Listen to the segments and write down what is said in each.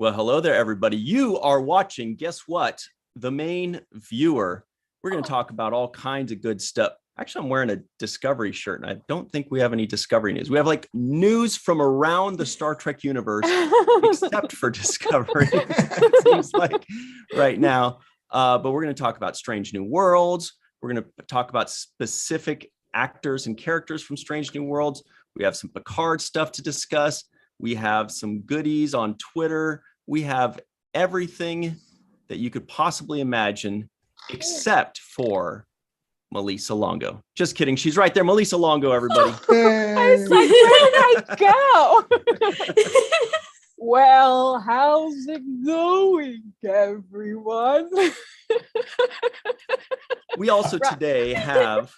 Well, hello there, everybody. You are watching, guess what? The Main Viewer. We're going to talk about all kinds of good stuff. Actually, I'm wearing a Discovery shirt, and I don't think we have any Discovery news. We have like news from around the Star Trek universe, except for Discovery, it seems like right now. But we're going to talk about Strange New Worlds. We're going to talk about specific actors and characters from Strange New Worlds. We have some Picard stuff to discuss. We have some goodies on Twitter. We have everything that you could possibly imagine, except for Melissa Longo. Just kidding. She's right there. Melissa Longo, everybody. I was like, where did I go? Well, how's it going, everyone? We also today have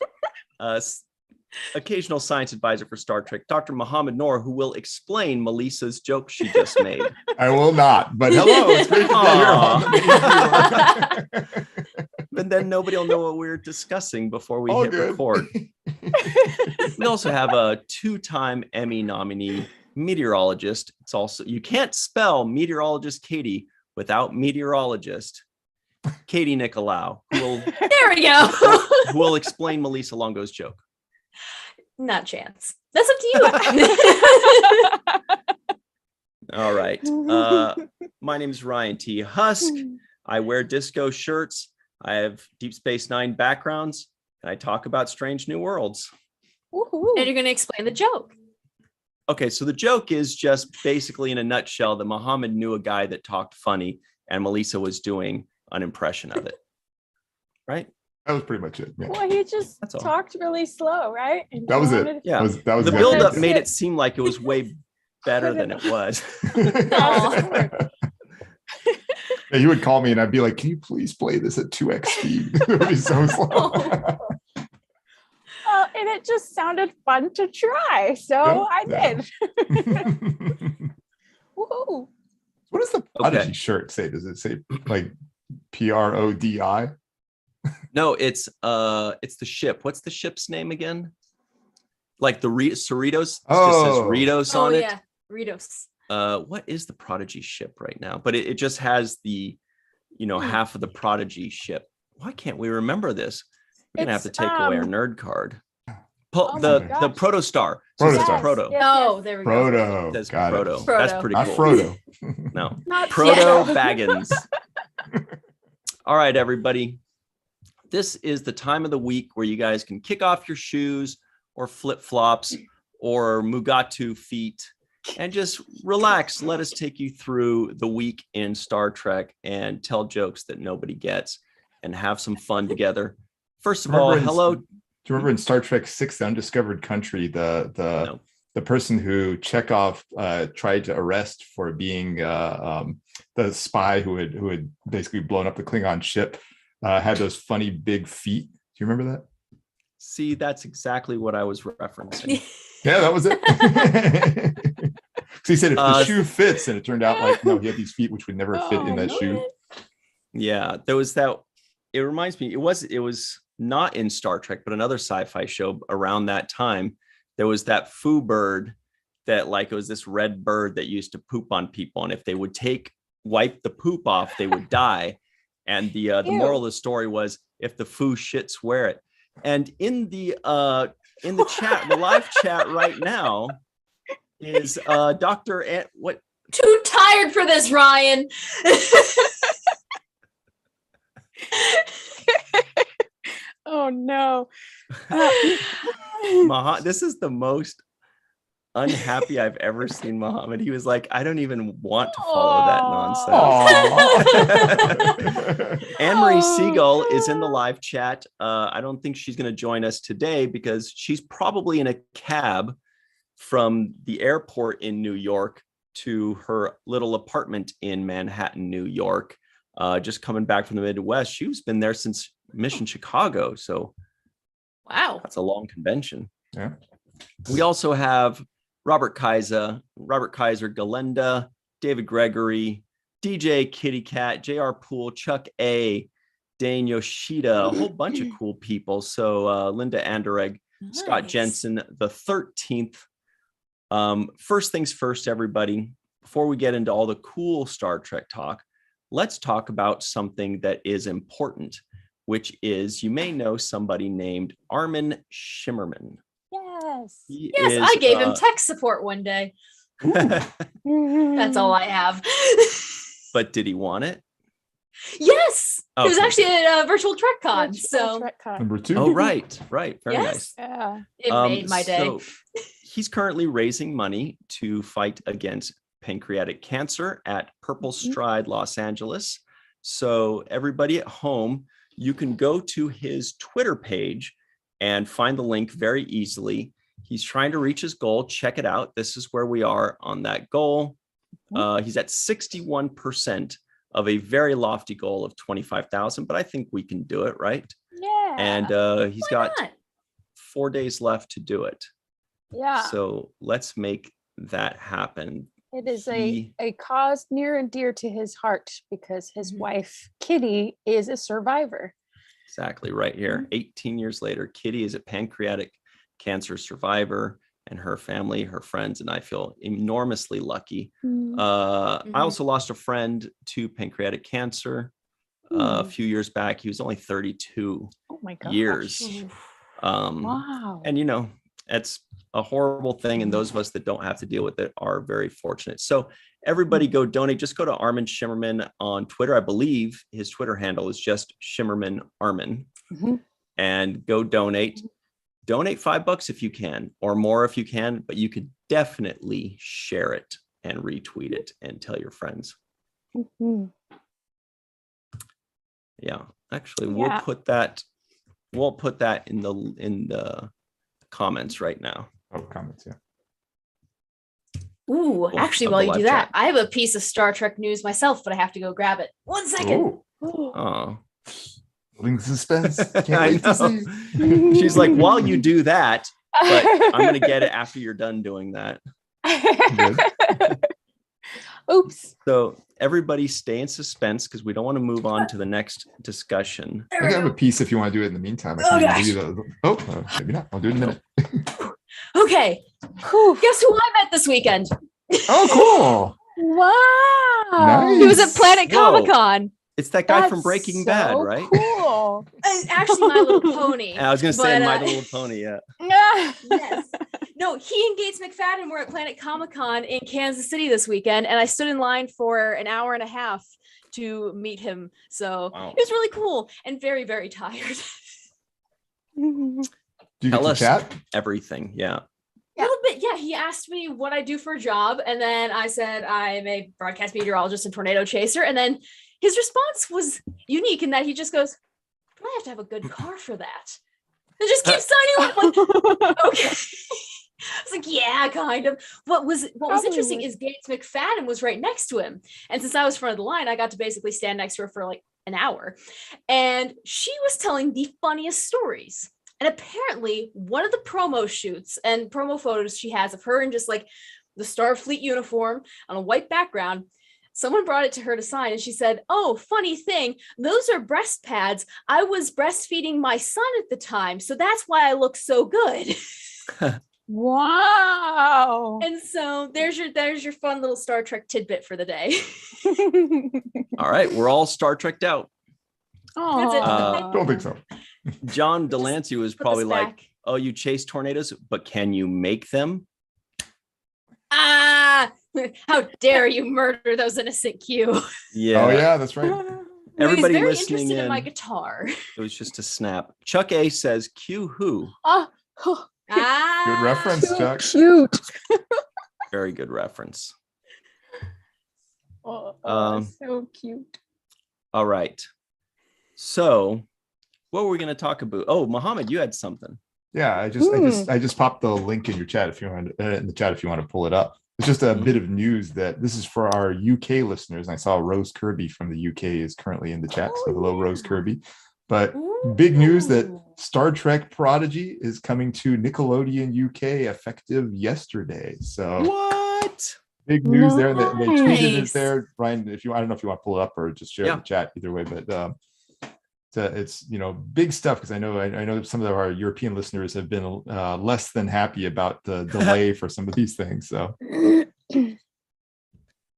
occasional science advisor for Star Trek, Dr. Mohammed Noor, who will explain Melissa's joke she just made. I will not, but hello, it's great to be here. And then nobody will know what we're discussing before we hit record. We also have a two-time Emmy nominee meteorologist. It's also, you can't spell meteorologist Katie without meteorologist Katie Nickelodeon, there we go. who will explain Melissa Longo's joke. Not chance. That's up to you. All right. My name is Ryan T. Husk. I wear disco shirts. I have Deep Space Nine backgrounds, and I talk about Strange New Worlds. And you're going to explain the joke. Okay, so the joke is just basically in a nutshell that Mohammed knew a guy that talked funny, and Melissa was doing an impression of it. Right? That was pretty much it. Yeah. Well, he just talked really slow, right? And that was it. Yeah. That was the build-up made it seem like it was way better than it was. Yeah, you would call me and I'd be like, can you please play this at 2x speed? It would be so slow. Well, and it just sounded fun to try, so I did. Woohoo. What does the Prodigy shirt say? Does it say like Prodi? No, it's the ship. What's the ship's name again? Like the Cerritos? It just says Ritos on it. Yeah, Ritos. What is the Prodigy ship right now? But it just has the, half of the Prodigy ship. Why can't we remember this? We're gonna have to take away our nerd card. The Protostar. So Protostar. It's Proto. Oh, there we go. Proto. It says Got Proto. it. That's pretty Not cool. Frodo. No. Not Proto Baggins. All right, everybody. This is the time of the week where you guys can kick off your shoes or flip-flops or Mugatu feet and just relax. Let us take you through the week in Star Trek and tell jokes that nobody gets and have some fun together. First of all, hello. Do you remember in Star Trek 6, The Undiscovered Country, the person who Chekhov tried to arrest for being the spy who had basically blown up the Klingon ship, had those funny big feet. Do you remember that? See, that's exactly what I was referencing. Yeah, that was it. So he said if the shoe fits, and it turned out like, no, he had these feet which would never fit in that shoe. Yeah, there was that. It reminds me, it was not in Star Trek, but another sci-fi show around that time. There was that foo bird that it was this red bird that used to poop on people. And if they would wipe the poop off, they would die. And the moral of the story was, if the foo shits, wear it. And in the chat, the live chat right now is Dr. What? Too tired for this, Ryan. Oh no. This is the most unhappy I've ever seen Mohammed. He was like, I don't even want to follow that nonsense. Anne-Marie Siegel is in the live chat. I don't think she's going to join us today because she's probably in a cab from the airport in New York to her little apartment in Manhattan, New York. Just coming back from the Midwest. She's been there since Mission Chicago. So wow, that's a long convention. Yeah. We also have Robert Kaiser, Galenda, David Gregory, DJ Kitty Cat, JR Poole, Chuck A, Dane Yoshida, a whole bunch of cool people. So Linda Anderegg, nice. Scott Jensen, the 13th. First things first, everybody. before we get into all the cool Star Trek talk, let's talk about something that is important, which is you may know somebody named Armin Shimmerman. Yes. I gave him tech support one day. That's all I have. But did he want it? Yes. Okay. It was actually a virtual TrekCon. So Number 2. Oh, right. Very nice. Yeah. it made my day. So he's currently raising money to fight against pancreatic cancer at Purple Stride, Los Angeles. So everybody at home, you can go to his Twitter page and find the link very easily. He's trying to reach his goal. Check it out. This is where we are on that goal. He's at 61% of a very lofty goal of 25,000, but I think we can do it, right? Yeah. And he's got not? 4 days left to do it. Yeah. So let's make that happen. It is a cause near and dear to his heart because his wife, Kitty, is a survivor. Exactly right here. 18 years later, Kitty is a pancreatic cancer survivor, and her family, her friends, and I feel enormously lucky. I also lost a friend to pancreatic cancer a few years back. He was only 32 years. Wow. And, it's a horrible thing. And those of us that don't have to deal with it are very fortunate. So everybody go donate. Just go to Armin Shimmerman on Twitter. I believe his Twitter handle is just Shimmerman Armin. And go donate. Donate $5 if you can, or more if you can, but you could definitely share it and retweet it and tell your friends. Yeah, actually, we'll put that in the comments right now. Oh, comments, yeah. Ooh, actually, while you do that, I have a piece of Star Trek news myself, but I have to go grab it. 1 second. Oh. Building suspense. Can't I wait to know. see. She's like, while you do that, but I'm going to get it after you're done doing that. Oops. So everybody stay in suspense because we don't want to move on to the next discussion. I have a piece if you want to do it in the meantime. Maybe not. I'll do it in a minute. Okay. Guess who I met this weekend? Oh, cool. Wow. Nice. He was at Planet Comic-Con. It's that guy from Breaking Bad, right? Cool. Actually, My Little Pony. I was going to say My Little Pony, yeah. Yes. No, he and Gates McFadden were at Planet Comic-Con in Kansas City this weekend, and I stood in line for an hour and a half to meet him. So it was really cool and very, very tired. Do you Tell get to us chat? everything, yeah. A little bit, yeah. He asked me what I do for a job, and then I said I'm a broadcast meteorologist and tornado chaser, and then his response was unique in that he just goes, "I have to have a good car for that." And just keeps signing up like, okay. I was like, yeah, kind of. What was interesting is Gates McFadden was right next to him. And since I was front of the line, I got to basically stand next to her for like an hour. And she was telling the funniest stories. And apparently one of the promo shoots and promo photos she has of her in just like the Starfleet uniform on a white background, someone brought it to her to sign and she said, "Oh, funny thing, those are breast pads. I was breastfeeding my son at the time, so that's why I look so good." Wow. And so there's your fun little Star Trek tidbit for the day. All right, we're all Star Trekked out. Don't think so. John Delancey was probably like, "Oh, you chase tornadoes, but can you make them?" How dare you murder those innocent Q? Yeah. Oh yeah, that's right. Everybody He's very listening interested in my in, guitar. it was just a snap. Chuck A says, "Q who?" Good reference, Chuck. Cute. Very good reference. So cute. All right. So, what were we going to talk about? Oh, Mohammed, you had something. Yeah, I just popped the link in your chat if you want in the chat if you want to pull it up. It's just a bit of news that this is for our UK listeners. I saw Rose Kirby from the UK is currently in the chat. So hello, Rose Kirby. But big news that Star Trek Prodigy is coming to Nickelodeon UK effective yesterday. So what? Big news there. They tweeted it there. Ryan, I don't know if you want to pull it up or just share it in the chat either way, but it's big stuff because I know some of our European listeners have been less than happy about the delay for some of these things. So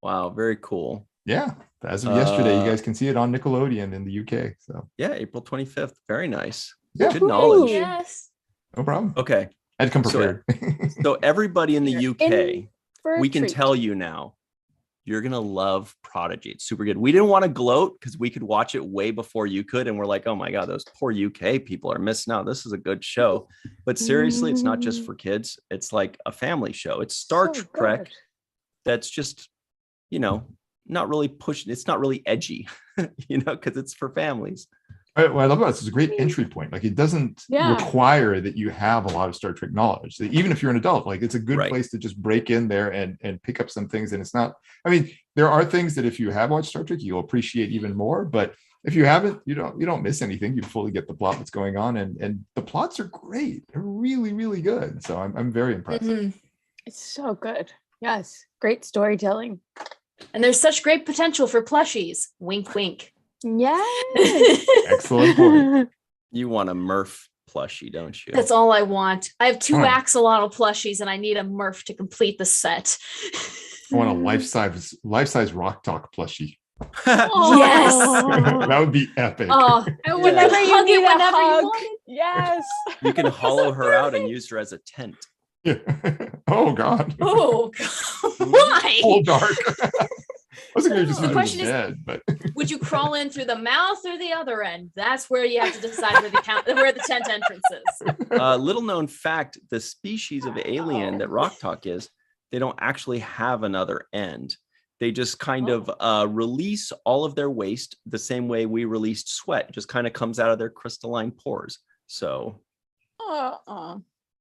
Wow, very cool. Yeah. As of yesterday, you guys can see it on Nickelodeon in the UK. So yeah, April 25th. Very nice. yeah, Good knowledge. Yes. no problem. Okay. I had to come prepared. So everybody in the You're UK, in for a we can treat. tell you now, you're going to love Prodigy. It's super good. We didn't want to gloat because we could watch it way before you could. And we're like, oh my God, those poor UK people are missing out. This is a good show. But seriously, it's not just for kids. It's like a family show. It's Star So Trek good. that's just, not really pushing. It's not really edgy, because it's for families. What I love about this is a great entry point. Like it doesn't require that you have a lot of Star Trek knowledge. So even if you're an adult, like it's a good place to just break in there and pick up some things. And it's not, I mean, there are things that if you have watched Star Trek, you'll appreciate even more. But if you haven't, you don't miss anything. You fully get the plot that's going on. And the plots are great. They're really, really good. So I'm very impressed. Mm-hmm. It's so good. Yes. Great storytelling. And there's such great potential for plushies. Wink, wink. Yes. Excellent point. You want a Murph plushie, don't you? That's all I want. I have 2 axolotl plushies and I need a Murph to complete the set. I want a life-size Rock Talk plushie. Yes. That would be epic. Oh, And whenever you hug need it a whenever you hug. want it. Yes. You can hollow her out and use her as a tent. Yeah. Oh God. Oh, God. Why? Full dark. I was going to just The use question it is, dead, but would you crawl in through the mouth or the other end? That's where you have to decide where the tent entrance is. Little known fact, the species of alien that Rock Talk is, they don't actually have another end. They just kind of release all of their waste the same way we released sweat. It just kind of comes out of their crystalline pores. So,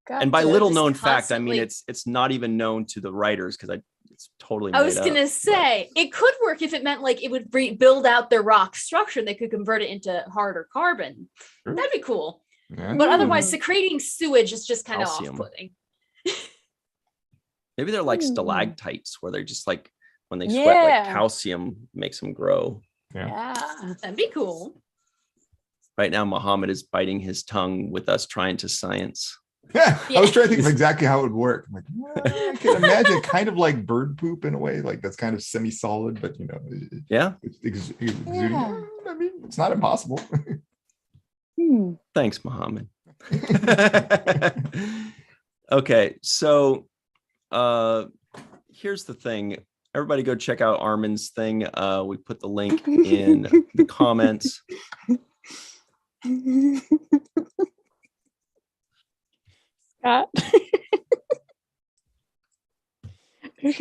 and by little known fact, I mean it's not even known to the writers because it's totally made I was gonna say it could work if it meant like it would build out their rock structure and they could convert it into harder carbon. Sure. That'd be cool. Yeah. But otherwise, secreting sewage is just kind of Calcium. off-putting. Maybe they're like stalactites where they're just like when they sweat, like calcium makes them grow. Yeah. That'd be cool. Right now, Muhammad is biting his tongue with us trying to science. Yeah, I was trying to think of exactly how it would work. I'm like, I can imagine kind of like bird poop in a way, like that's kind of semi-solid, but it's exuding. I mean, it's not impossible. Thanks, Muhammad. Okay, so here's the thing. Everybody go check out Armin's thing. We put the link in the comments. Scott. You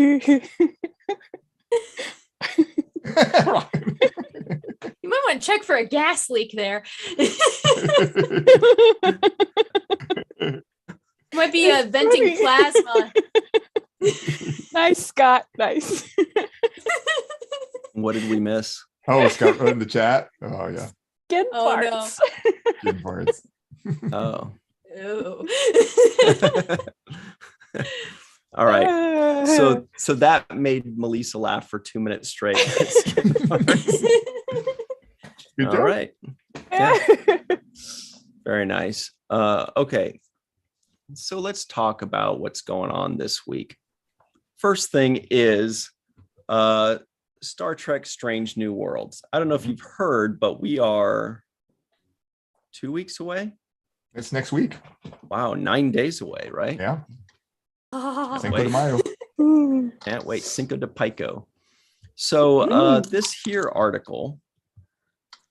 might want to check for a gas leak there. Might be venting plasma. Nice, Scott. Nice. What did we miss? Oh, Scott wrote in the chat. Oh yeah. Skin Oh, parts. Good parts. Oh. Ew. All right. So that made Melissa laugh for 2 minutes straight. Good All job. right. Yeah. Very nice. Okay. So let's talk about what's going on this week. First thing is Star Trek Strange New Worlds. I don't know if you've heard, but we are 2 weeks away. It's next week. Wow, 9 days away, right? Yeah. Oh, Cinco de Mayo. Can't wait. Cinco de Pico. So this here article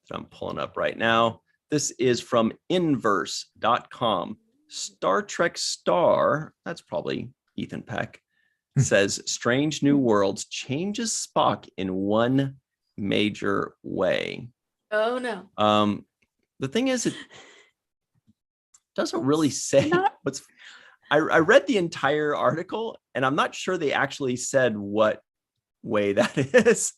that I'm pulling up right now, this is from inverse.com. Star Trek Star, that's probably Ethan Peck, says Strange New Worlds changes Spock in one major way. Oh no. The thing is, it doesn't really say what's. I read the entire article, and I'm not sure they actually said what way that is.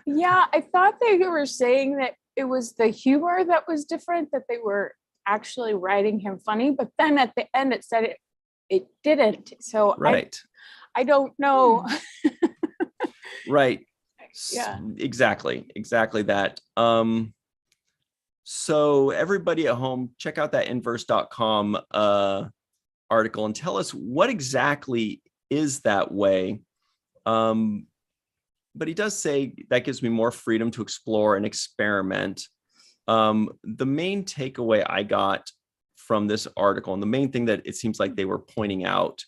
Yeah, I thought they were saying that it was the humor that was different, that they were actually writing him funny, but then at the end it said it didn't. So right. I don't know. Right. Yeah. Exactly that. So everybody at home, check out that inverse.com article and tell us what exactly is that way. But he does say that gives me more freedom to explore and experiment. The main takeaway I got from this article, and the main thing that it seems like they were pointing out,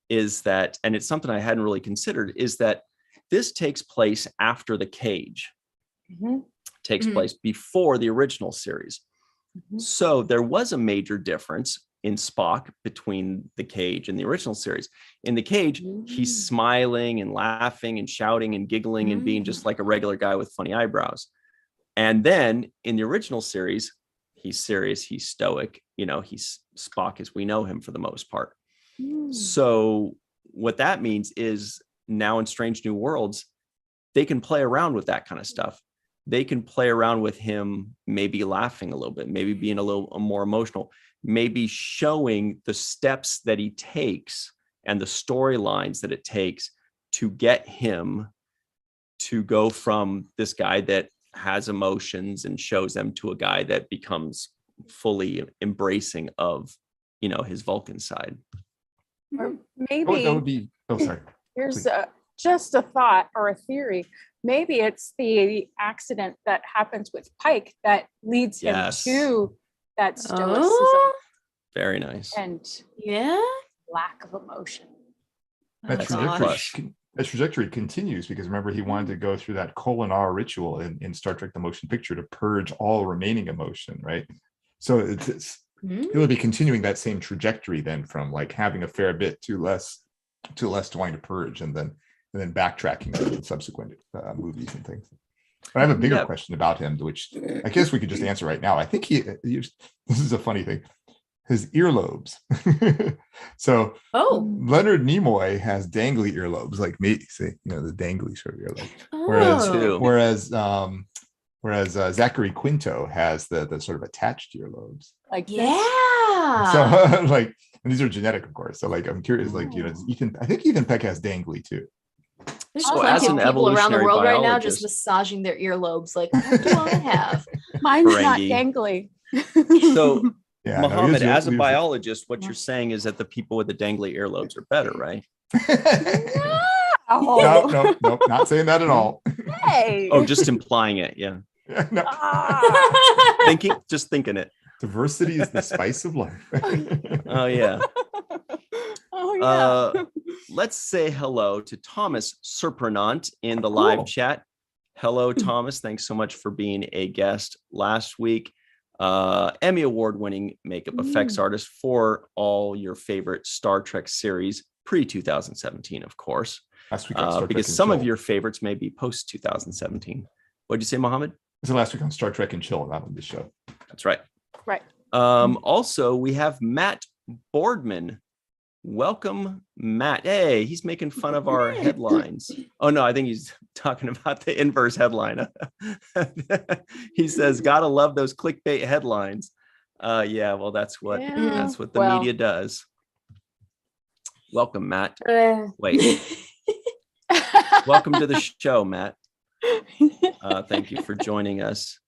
is that, and it's something I hadn't really considered, is that this takes place after the cage. Takes place before the original series. So there was a major difference in Spock between the cage and the original series. In the cage, he's smiling and laughing and shouting and giggling and being just like a regular guy with funny eyebrows. And then in the original series, he's serious, he's stoic, he's Spock as we know him for the most part. So what that means is now in Strange New Worlds, they can play around with that kind of stuff. They can play around with him, maybe laughing a little bit, maybe being a little more emotional, maybe showing the steps that he takes and the storylines that it takes to get him to go from this guy that has emotions and shows them to a guy that becomes fully embracing of, his Vulcan side. Or maybe that would be, sorry. Here's just a thought or a theory. Maybe it's the accident that happens with Pike that leads him to that stoicism. Very nice. And lack of emotion. That trajectory continues because remember, he wanted to go through that Kolinar ritual in Star Trek the Motion Picture to purge all remaining emotion, right? So he'll be continuing that same trajectory then from like having a fair bit to less to wanting to purge and then backtracking in subsequent movies and things. But I have a bigger question about him, which I guess we could just answer right now. I think this is a funny thing. His earlobes. So Leonard Nimoy has dangly earlobes like me, see, the dangly sort of earlobe. Whereas Zachary Quinto has the sort of attached earlobes. Like So like, and these are genetic, of course. So like, I'm curious, like, I think Ethan Peck has dangly too. There's So plenty as of an people around the world right now evolutionary just massaging their earlobes. Like, what do I have? Mine's not Ferengi. dangly. So Yeah, Mohammed, as a biologist, what you're saying is that the people with the dangly earlobes are better, right? No, not saying that at all. Hey. Oh, just implying it. Yeah. No. Just thinking it. Diversity is the spice of life. Oh yeah. Oh yeah. Let's say hello to Thomas Surprenant in the live chat. Hello, Thomas. Thanks so much for being a guest last week. Emmy award-winning makeup effects artist for all your favorite Star Trek series pre-2017, of course. Last week on Star Trek because and some Chill. of your favorites may be post-2017. What'd you say, Mohammed? This is last week on Star Trek and Chill, not on this show. That's right. Right. Also, we have Matt Boardman. Welcome, Matt. Hey, he's making fun of our headlines. Oh, no, I think he's talking about the inverse headline. He says, gotta love those clickbait headlines. Yeah, well, that's what the media does. Welcome, Matt. Wait. Welcome to the show, Matt. Thank you for joining us.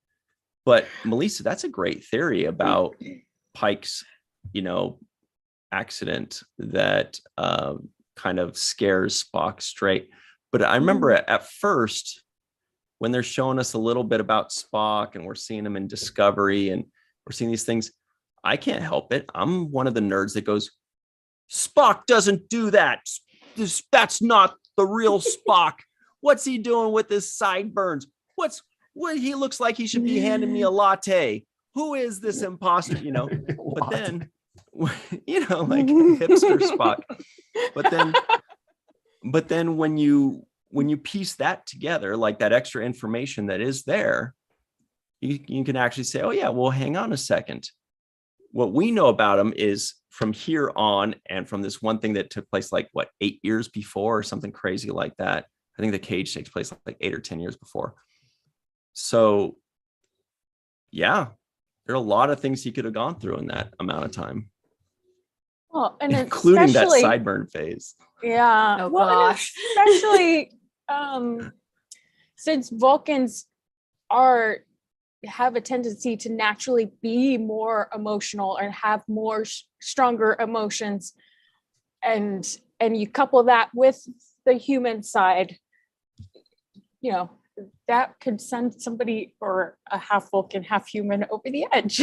But Melissa, that's a great theory about Pike's, accident that kind of scares Spock straight. But I remember at first when they're showing us a little bit about Spock and we're seeing him in Discovery and we're seeing these things, I can't help it. I'm one of the nerds that goes, Spock doesn't do that. That's not the real Spock. What's he doing with his sideburns? What he looks like he should be handing me a latte. Who is this imposter? But then, like hipster Spock. But then when you piece that together, like that extra information that is there, you can actually say, oh yeah, well, hang on a second. What we know about him is from here on, and from this one thing that took place like 8 years before or something crazy like that. I think the cage takes place like 8 or 10 years before. So yeah, there are a lot of things he could have gone through in that amount of time. Well, and including that sideburn phase. Yeah. Oh, well, gosh. especially since Vulcans have a tendency to naturally be more emotional and have more stronger emotions, and you couple that with the human side, you know, that could send somebody or a half Vulcan, half human over the edge.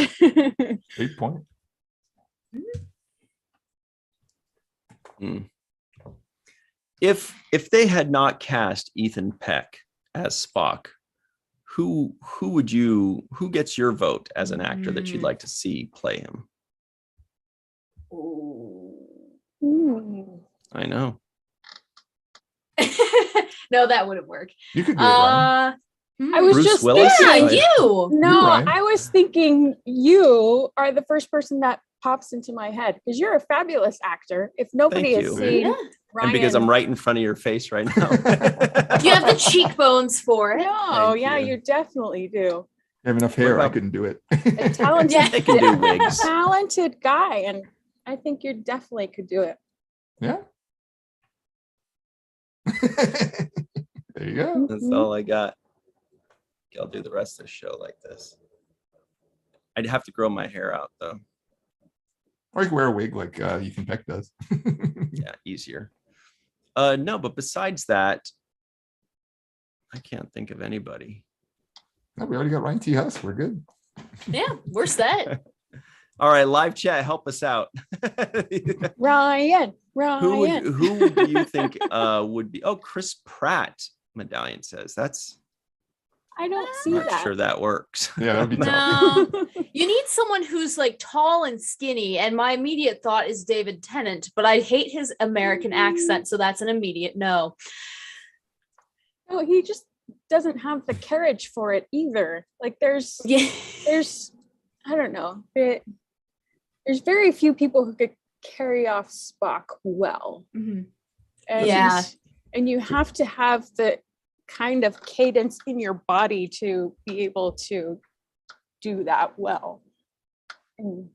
Great point. If they had not cast Ethan Peck as Spock, who gets your vote as an actor that you'd like to see play him? I know. No, that wouldn't work. You could do it, Ryan. I was Bruce just Willis? thinking, You. no, Ryan. I was thinking you are the first person that pops into my head because you're a fabulous actor. If nobody Thank has you. seen Yeah. Ryan, And because I'm right in front of your face right now. You have the cheekbones for it. No, Thank yeah, you. you definitely do. You have enough hair. I about- couldn't do it. A talented, Yeah. They can do wigs. talented guy, and I think you definitely could do it. Yeah. There you go. That's all I got. I'll do the rest of the show like this. I'd have to grow my hair out though. Or you can wear a wig like Ethan Peck does. Yeah, easier. No, but besides that, I can't think of anybody. No, we already got Ryan T. Husk. We're good. Yeah, we're set. All right, live chat, help us out. Ryan, Who do you think would be? Oh, Chris Pratt. Medallion says that's. I don't see Not that. sure that works. Yeah, that'd be tough. No, you need someone who's like tall and skinny. And my immediate thought is David Tennant, but I hate his American accent, so that's an immediate no. No, he just doesn't have the carriage for it either. Like there's Yeah. I don't know. There's very few people who could carry off Spock well. Mhm. And, Yeah. and you have to have the kind of cadence in your body to be able to do that well. And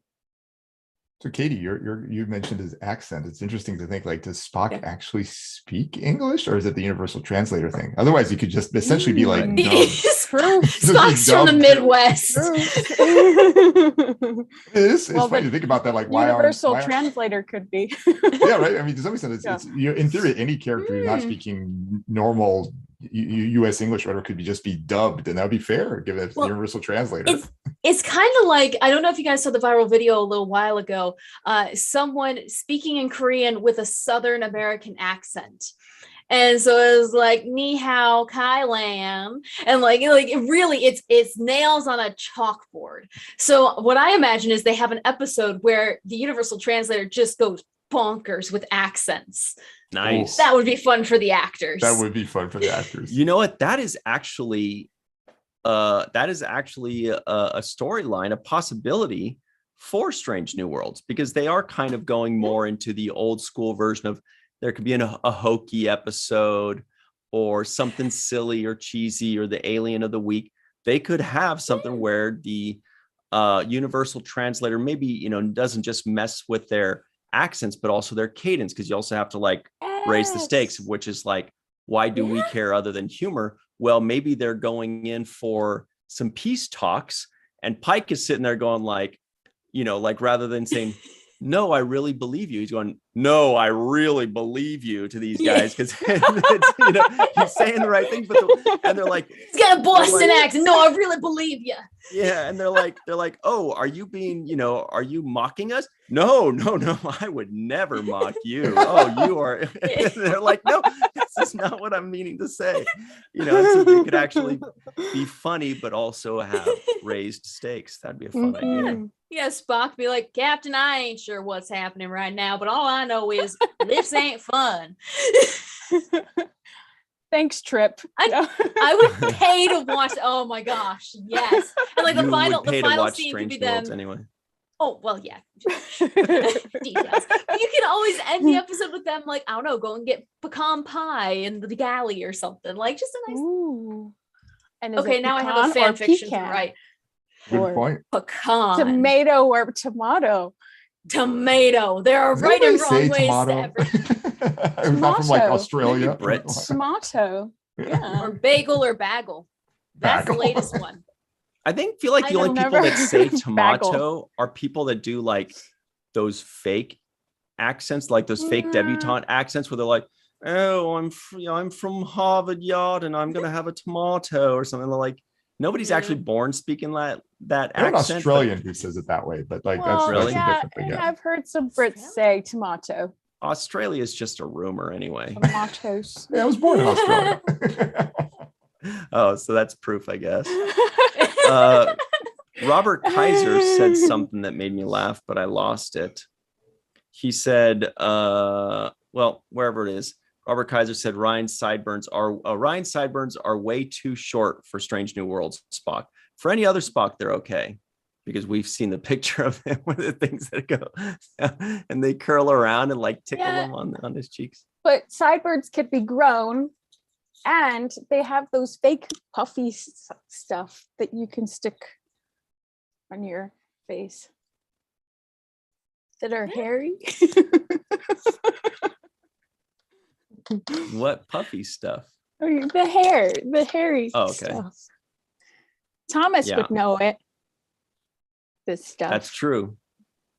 So Katie, you mentioned his accent. It's interesting to think, like, does Spock actually speak English, or is it the universal translator thing? Otherwise, you could just essentially be like, Mm. dubbed. Spock's from the Dubbed. Midwest. It's Well, funny the to think about that. Like, why universal aren't translator could be. yeah, right. I mean, to some extent, Yeah. it's in theory, any character who's not Mm. speaking normal U.S. English, whatever, could be just be dubbed, and that would be fair, given it's the Well, universal translator. It's kind of like, I don't know if you guys saw the viral video a little while ago, someone speaking in Korean with a Southern American accent. And so it was like, ni hao, kai lam. And like it really, it's nails on a chalkboard. So what I imagine is they have an episode where the universal translator just goes bonkers with accents. Nice. That would be fun for the actors. That would be fun for the actors. You know what? That is actually a storyline, a possibility for Strange New Worlds, because they are kind of going more into the old school version of there could be a hokey episode or something silly or cheesy or the alien of the week. They could have something where the universal translator maybe, doesn't just mess with their accents, but also their cadence, because you also have to like raise the stakes, which is like, why do we care other than humor? Well, maybe they're going in for some peace talks, and Pike is sitting there going like, like rather than saying, no, I really believe you, he's going, no, I really believe you to these guys, because he's saying the right things, and they're like, He's got a Boston like- accent. No, I really believe you. yeah, and they're like, oh, are you being, are you mocking us? No, I would never mock you. Oh, you are. They're like, no, this is not what I'm meaning to say. So they could actually be funny, but also have raised stakes. That'd be a fun idea. Yeah, Spock be like, Captain, I ain't sure what's happening right now, but all I know is this ain't fun. Thanks, Trip. I would pay to watch. Oh my gosh, yes. And like the You final, would pay the to final watch scene could Strange be New them. Worlds anyway. Oh well, yeah. Details. But you can always end the episode with them like, I don't know, go and get pecan pie in the galley or something. Like just a nice. Ooh. And is Okay, it now I have a pecan or fan fiction to pecan? write. Good Or point. Pecan. Tomato or tomato. Tomato. There are Does right and anybody wrong say ways to tomato? ever. I'm not from like Tomato. Australia. Maybe Brits. Tomato. Yeah. Or bagel or bagel. That's Bagel. the latest one. feel like I the only don't people never- that say Bagel. tomato are people that do like those fake accents, like those fake Yeah. debutante accents where they're like, oh, I'm from Harvard Yard and I'm gonna have a tomato or something. Like nobody's actually born speaking that You're an accent. Australian who says it that way, but like Well, that's Really? a yeah, different thing. and Yeah. I've heard some Brits say tomato. Australia is just a rumor anyway. Tomatoes. Yeah, I was born in Australia. Oh, so that's proof, I guess. Robert Kaiser said something that made me laugh, but I lost it. He said, well, wherever it is, Robert Kaiser said Ryan's sideburns are way too short for Strange New Worlds Spock. For any other Spock, they're okay, because we've seen the picture of him with the things that go and they curl around and like tickle him on his cheeks. But sideburns can be grown, and they have those fake puffy stuff that you can stick on your face that are hairy. What puffy stuff? The hairy Oh, okay. stuff. Thomas Yeah. would know it. This stuff. That's true.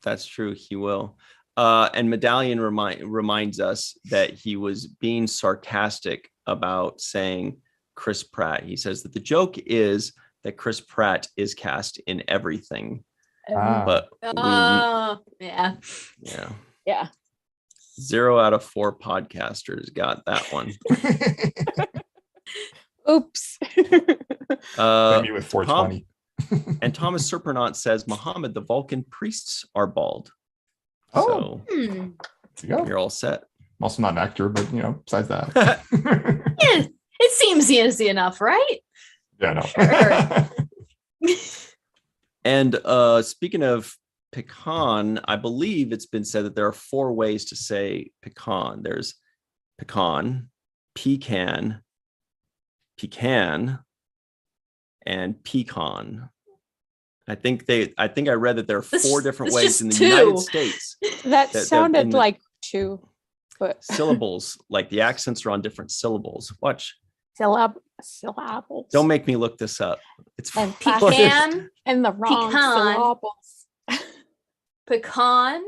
That's true. He will. And Medallion reminds us that he was being sarcastic about saying Chris Pratt. He says that the joke is that Chris Pratt is cast in everything, but Yeah. Yeah. 0 out of 4 podcasters got that one. Oops. Maybe with 420. And Thomas Serpernant says Muhammad, the Vulcan priests are bald. Oh. So There you go. you're all set. I'm also not an actor, but besides that. Yeah, it seems easy enough, right? Yeah, no. Sure. And speaking of pecan, I believe it's been said that there are 4 ways to say pecan. There's pecan, pecan, pecan, and pecan. I think I read that there are 4 different it's ways just in the 2. United States. That in sounded the- like 2, but Syllables, like the accents are on different syllables. Watch. syllables. Don't make me look this up. It's And Pecan, and the wrong Pecan. syllables. pecan.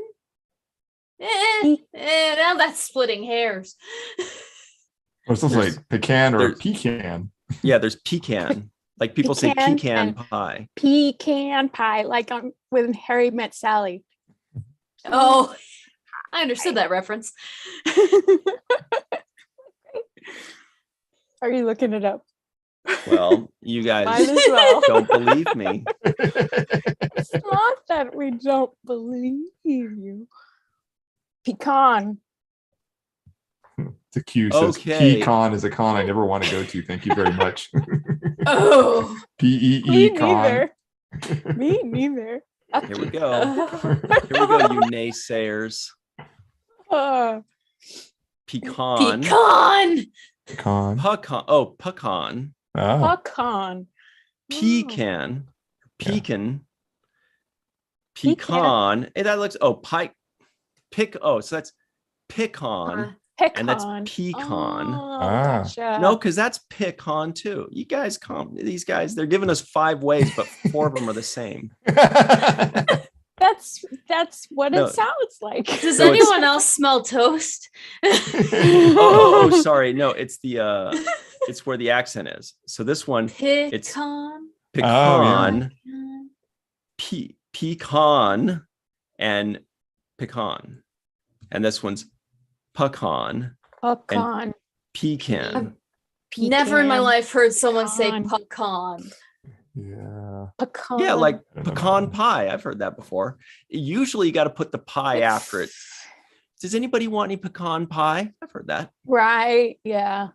Now that's splitting hairs. Or it's also like pecan or there's- pecan. Yeah, there's pecan. Like people say Pecan pecan and- pie. Pecan pie, like on when Harry met Sally. Oh, I understood that reference. Are you looking it up? Well, you Might guys as well. don't believe me. It's not that we don't believe you. Pecan. The Q says Okay. Pecan is a con I never want to go to. Thank you very much. Oh, Me PEE con. neither. Me neither. Here we go. Here we go, you naysayers. Uh, Pecan. pecan. Pecan. Pecan. Oh, pecan. Ah. pecan. Pecan. Pecan. Pecan. Pecan. Hey, that looks. Oh, pike. Oh, so that's pecan. Pecan. And that's pecan. Oh, Ah. gotcha. No, because that's pecan too. You guys, these guys, they're giving us 5 ways, but 4 of them are the same. That's what No. it sounds like. Does So it's- anyone else smell toast? Oh, sorry. No, it's it's where the accent is. So this one, Pecan. pecan, Oh, pecan, and pecan. And this one's pecan, Pecan. pecan. Never in my Pecan. life heard someone say Pecan. pecan. Yeah. Pecan. Yeah, like I don't know. pecan pie. I've heard that before. Usually you got to put the pie after it. Does anybody want any pecan pie? I've heard that. Right. Yeah.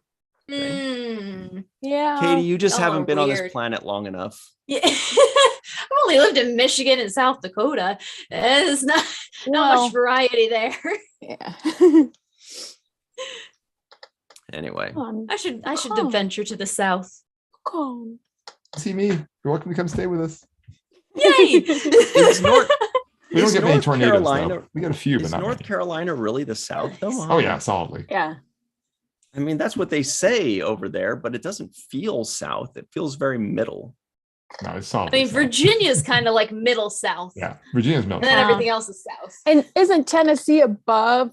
Mm. Yeah. Katie, you just y'all haven't are been on this weird. planet long enough. Yeah. I've only lived in Michigan and South Dakota. There's not Well, much variety there. yeah. Anyway, Pecan. I should Pecan. venture to the south. Pecan. See me. You're welcome to come stay with us. Yay! is North, We don't is get many North tornadoes Carolina, though. We got a few, but is not North many. Carolina really the South though? Oh yeah, solidly. Yeah. I mean, that's what they say over there, but it doesn't feel South. It feels very middle. No, it's I solidly. mean, south. Virginia's kind of like middle south. Yeah, Virginia's middle. And then Yeah. everything else is south. And isn't Tennessee above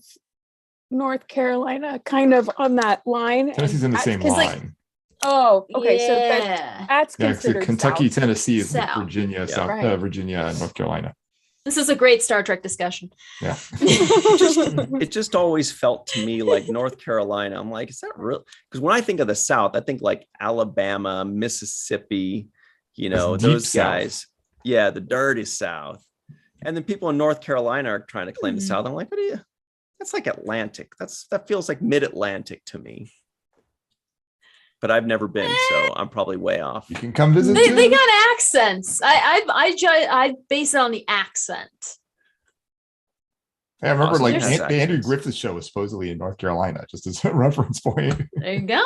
North Carolina kind of on that line. Tennessee's in the same line. Oh, okay. So Yeah. that's Yeah, considered Kentucky, South. Tennessee is South. Virginia, Yeah. South Right. Virginia, and North Carolina. This is a great Star Trek discussion. Yeah. It just always felt to me like North Carolina. I'm like, is that real? Because when I think of the South, I think like Alabama, Mississippi, you know, That's deep those South. guys. Yeah, the dirty South. And then people in North Carolina are trying to claim the South. I'm like, what are you? That's like Atlantic. That feels like mid-Atlantic to me. But I've never been, so I'm probably way off. You can come visit. They got accents. I base it on the accent. I remember Austin like has the Andrew accents. Griffith show was supposedly in North Carolina, just as a reference point. There you go.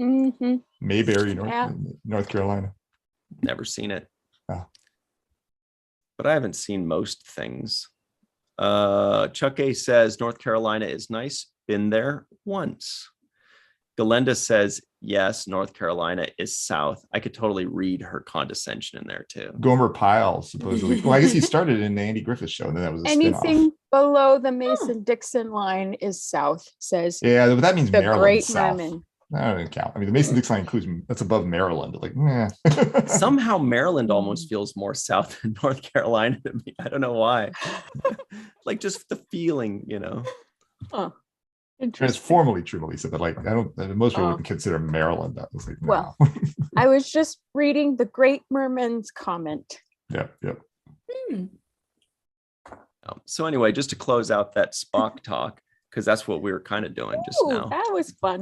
Mm-hmm. Mayberry, Yeah. North Carolina. Never seen it. Oh. But I haven't seen most things. Chuck A says North Carolina is nice. Been there once. Galenda says yes, North Carolina is south. I could totally read her condescension in there too. Gomer Pyle, supposedly. Well, I guess he started in the Andy Griffith show, and then that was a spin-off. Anything below the Mason-Dixon line is south, says Yeah, but that means the Maryland Great South. Merman. That doesn't count. I mean, the Mason-Dixon line includes that's above Maryland. Like, meh. Somehow Maryland almost feels more south than North Carolina to me. I don't know why. Like just the feeling, you know. Huh. And it's Interesting. formally true, Melissa, but like most people Oh. wouldn't consider Maryland that. Was like, no. Well. I was just reading the Great Merman's comment. Yep. So anyway, just to close out that Spock talk, because that's what we were kind of doing just Ooh, now. that was fun.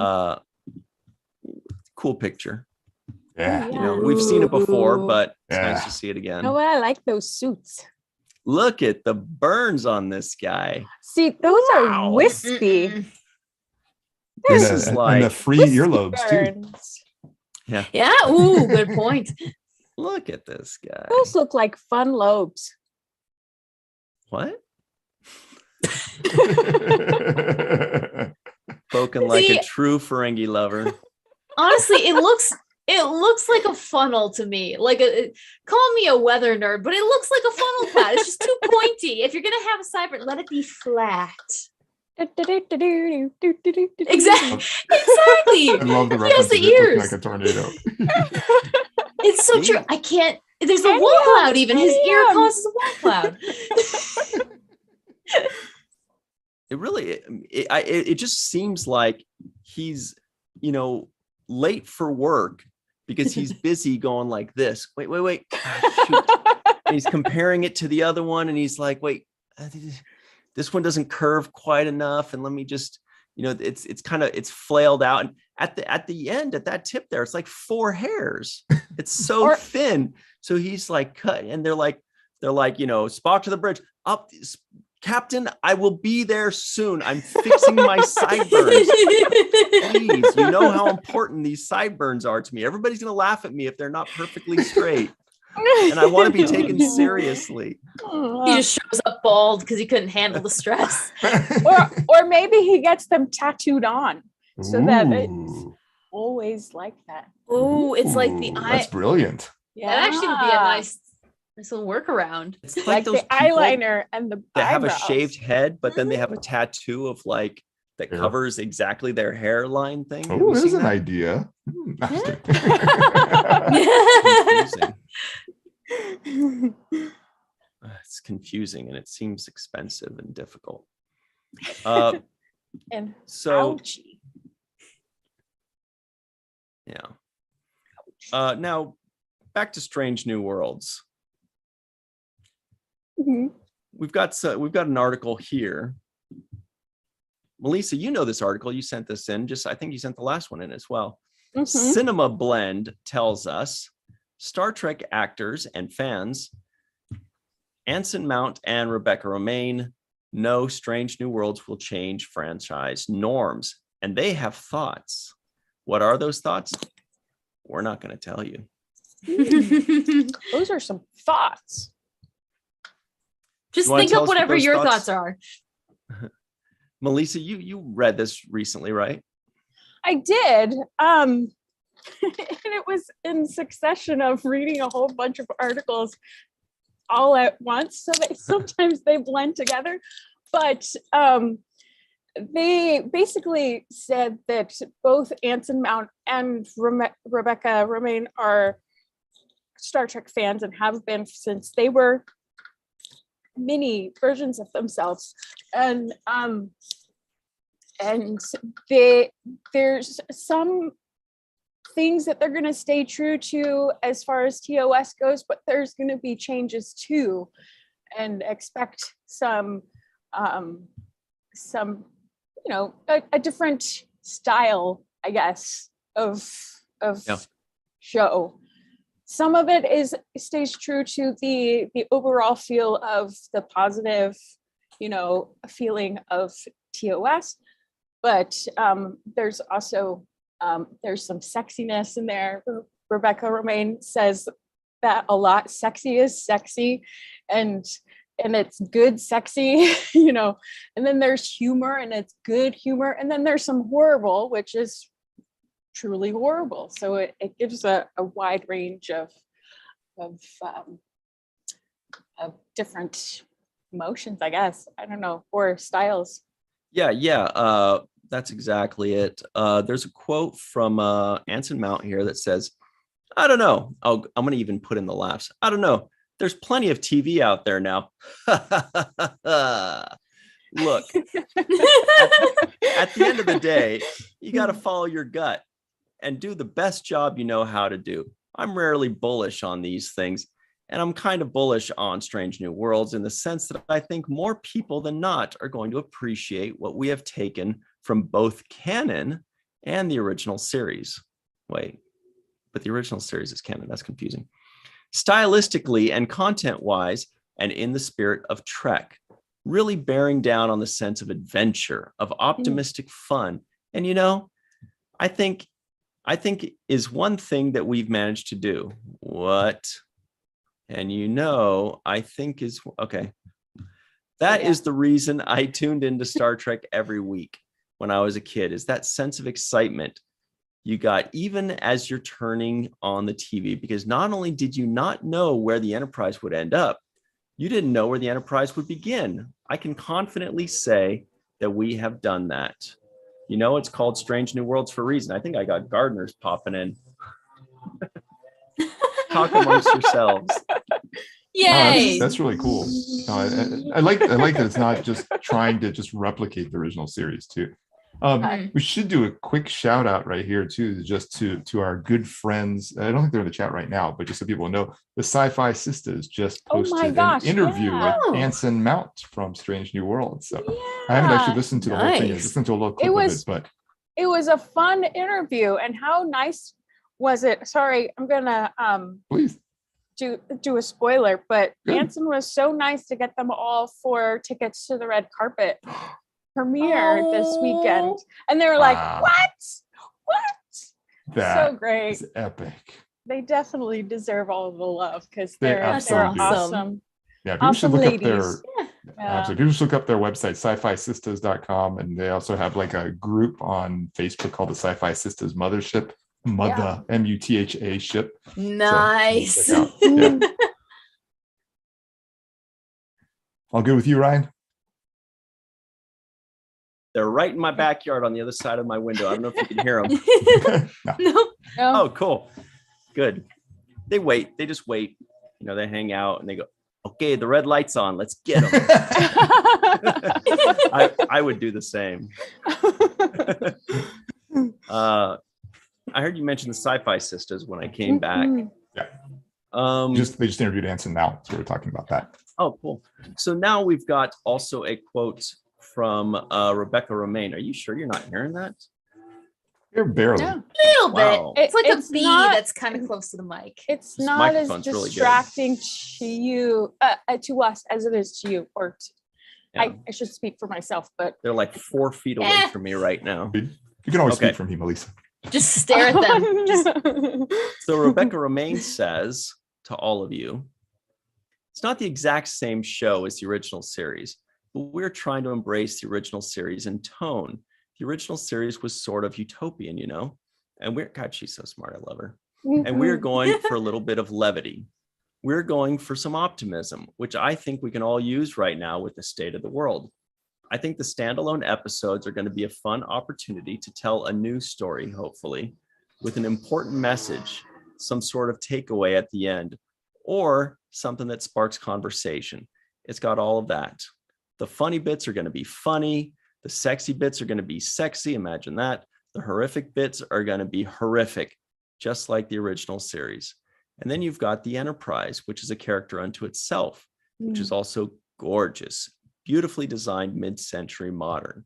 Cool picture. Yeah. Yeah. You know, we've seen it before, but it's Yeah. nice to see it again. You know what? I like those suits. Look at the burns on this guy. See, those Wow. are wispy. Mm-mm. This and, is and like the free Wispy earlobes too. burns. Yeah. Ooh, good point. Look at this guy. Those look like fun lobes. What? Spoken like See- a true Ferengi lover. Honestly, it looks like a funnel to me. Like call me a weather nerd, but it looks like a funnel cloud. It's just too pointy. If you're gonna have a sideburn, let it be flat. Exactly. Exactly. I love the He has reference. the It looking ears. like a tornado. It's so See? true. I can't. There's a And wall yeah, cloud. Even his and ear yeah. causes a wall cloud. It really, it just seems like he's, you know, late for work because he's busy going like this. Wait. Ah, shoot. And he's comparing it to the other one, and he's like, wait, this one doesn't curve quite enough, and let me just, you know, it's flailed out, and at the end, at that tip there, it's like 4 hairs. It's so Or- thin. So he's like cut, and they're like, you know, Spock to the bridge, up, Captain, I will be there soon. I'm fixing my sideburns. Please, you know how important these sideburns are to me. Everybody's gonna laugh at me if they're not perfectly straight, and I want to be taken seriously. He just shows up bald because he couldn't handle the stress. or maybe he gets them tattooed on so that it's Ooh. always like that. Ooh, it's like the Ooh, eye. That's brilliant. Yeah, That actually would be a nice little workaround. It's like those the people eyeliner and the that have a eyebrows. shaved head, but then they have a tattoo of like that Hair. covers exactly their hairline thing. Have Oh, you there's seen an that? idea. I'm just kidding. It's confusing and it seems expensive and difficult. And So ouchie. yeah. Now back to Strange New Worlds. Mhm. We've got an article here. Melissa, you know this article. You sent this in. I think you sent the last one in as well. Mhm. Cinema Blend tells us Star Trek actors and fans Anson Mount and Rebecca Romaine know Strange New Worlds will change franchise norms, and they have thoughts. What are those thoughts? We're not going to tell you. Those are some thoughts. Just You wanna think tell up us what whatever those your thoughts- thoughts are. Melissa, you read this recently, right? I did. And it was in succession of reading a whole bunch of articles all at once. So sometimes they blend together. But they basically said that both Anson Mount and Rebecca Romaine are Star Trek fans and have been since they were mini versions of themselves. And there's some things that they're going to stay true to as far as TOS goes, but there's going to be changes too, and expect some a different style, I guess, of show. Some of it stays true to the overall feel of the positive, feeling of TOS, but there's also there's some sexiness in there. Rebecca Romaine says that a lot. Sexy is sexy, and it's good sexy, and then there's humor, and it's good humor, and then there's some horrible, which is truly horrible. So it gives a wide range of different emotions, I guess. I don't know, or styles. Yeah. That's exactly it. There's a quote from Anson Mount here that says, I don't know. I'm going to even put in the laughs. I don't know. There's plenty of TV out there now. Look, at the end of the day, you got to follow your gut and do the best job you know how to do. I'm rarely bullish on these things, and I'm kind of bullish on Strange New Worlds in the sense that I think more people than not are going to appreciate what we have taken from both canon and the original series. Wait, but the original series is canon. That's confusing. Stylistically and content-wise, and in the spirit of Trek, really bearing down on the sense of adventure, of optimistic fun. And I think is one thing that we've managed to do. What? And I think is okay. That is the reason I tuned into Star Trek every week when I was a kid, is that sense of excitement you got even as you're turning on the TV, because not only did you not know where the Enterprise would end up, you didn't know where the Enterprise would begin. I can confidently say that we have done that. It's called Strange New Worlds for a reason. I think I got gardeners popping in. Talk amongst yourselves. Yay! That's really cool. I like that it's not just trying to just replicate the original series too. We should do a quick shout out right here too, just to our good friends. I don't think they're in the chat right now, but just so people know, the Sci-Fi Sisters just posted an interview with Anson Mount from Strange New Worlds. So I haven't actually listened to the whole thing. I listened to a little clip of it, but it was a fun interview. And how nice was it? Sorry, I'm gonna please do a spoiler, but good. Anson was so nice to get them all 4 tickets to the red carpet premiere this weekend, and they were like, what? That so great. Is epic. They definitely deserve all of the love because they're awesome. Yeah, people should look up people should look up their website, sci-fi-sisters.com, and they also have like a group on Facebook called the Sci-Fi Sisters Mothership. Mutha ship. Nice. So, all good with you, Ryan? They're right in my backyard on the other side of my window. I don't know if you can hear them. No. Oh, cool. Good. They wait. They just wait. They hang out and they go, okay, the red light's on. Let's get them. I would do the same. I heard you mention the Sci-Fi Sisters when I came back. Yeah. They just interviewed Anson now, so we were talking about that. Oh, cool. So now we've got also a quote from Rebecca Romaine. Are you sure you're not hearing that? You're barely. A little bit. It's like it's a bee that's kind of close to the mic. It's not as distracting to you, to us, as it is to you. Or I should speak for myself, but they're like 4 feet away from me right now. You can always speak from me, Melissa. Just stare at them. So Rebecca Romaine says to all of you, it's not the exact same show as the original series, but we're trying to embrace the original series in tone. The original series was sort of utopian, and God, she's so smart. I love her. And we're going for a little bit of levity. We're going for some optimism, which I think we can all use right now with the state of the world. I think the standalone episodes are going to be a fun opportunity to tell a new story, hopefully, with an important message, some sort of takeaway at the end, or something that sparks conversation. It's got all of that. The funny bits are going to be funny. The sexy bits are going to be sexy. Imagine that. The horrific bits are going to be horrific, just like the original series. And then you've got the Enterprise, which is a character unto itself, which is also gorgeous, beautifully designed, mid-century modern.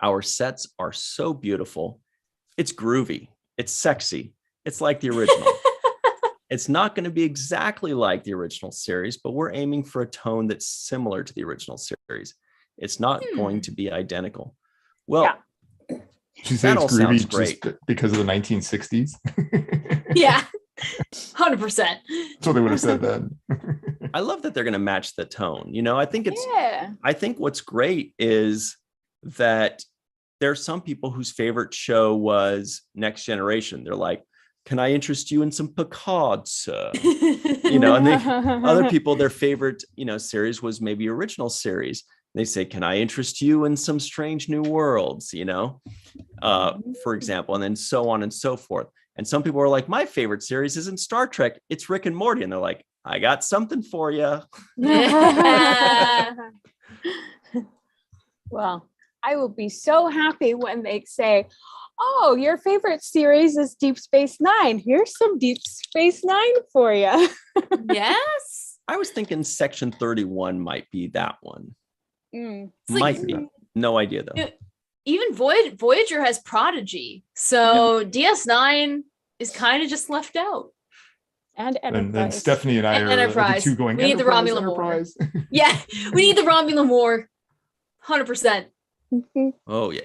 Our sets are so beautiful. It's groovy. It's sexy. It's like the original. It's not going to be exactly like the original series, but we're aiming for a tone that's similar to the original series. It's not going to be identical. Well, she said it's groovy just because of the 1960s. Yeah, 100%. That's what they would have said then. I love that they're going to match the tone. You know, I think I think what's great is that there are some people whose favorite show was Next Generation. They're like, can I interest you in some Picard, sir? You know, and other people, their favorite, you know, series was maybe original series. They say, can I interest you in some Strange New Worlds, you know, for example, and then so on and so forth. And some people are like, my favorite series isn't Star Trek, it's Rick and Morty. And they're like, I got something for you. Well, I will be so happy when they say, oh, your favorite series is Deep Space Nine. Here's some Deep Space Nine for you. Yes. I was thinking Section 31 might be that one. Might be. No idea though. Even Voyager has Prodigy. So DS9 is kind of just left out. And Enterprise. And then Stephanie and I are the two going, we need the Romulan War. Yeah, we need the Romulan War. 100%. Oh, yeah.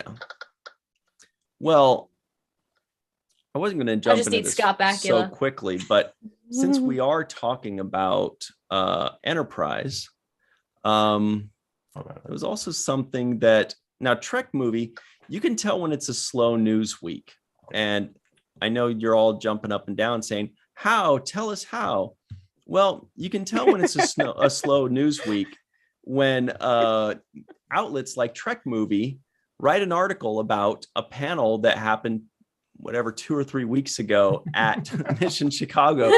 Well, I wasn't going to jump into this so quickly, but since we are talking about Enterprise, it was also something that, now Trek movie, you can tell when it's a slow news week. And I know you're all jumping up and down saying, how? Tell us how. Well, you can tell when it's a slow news week when outlets like Trek movie write an article about a panel that happened, whatever, 2 or 3 weeks ago at Mission Chicago.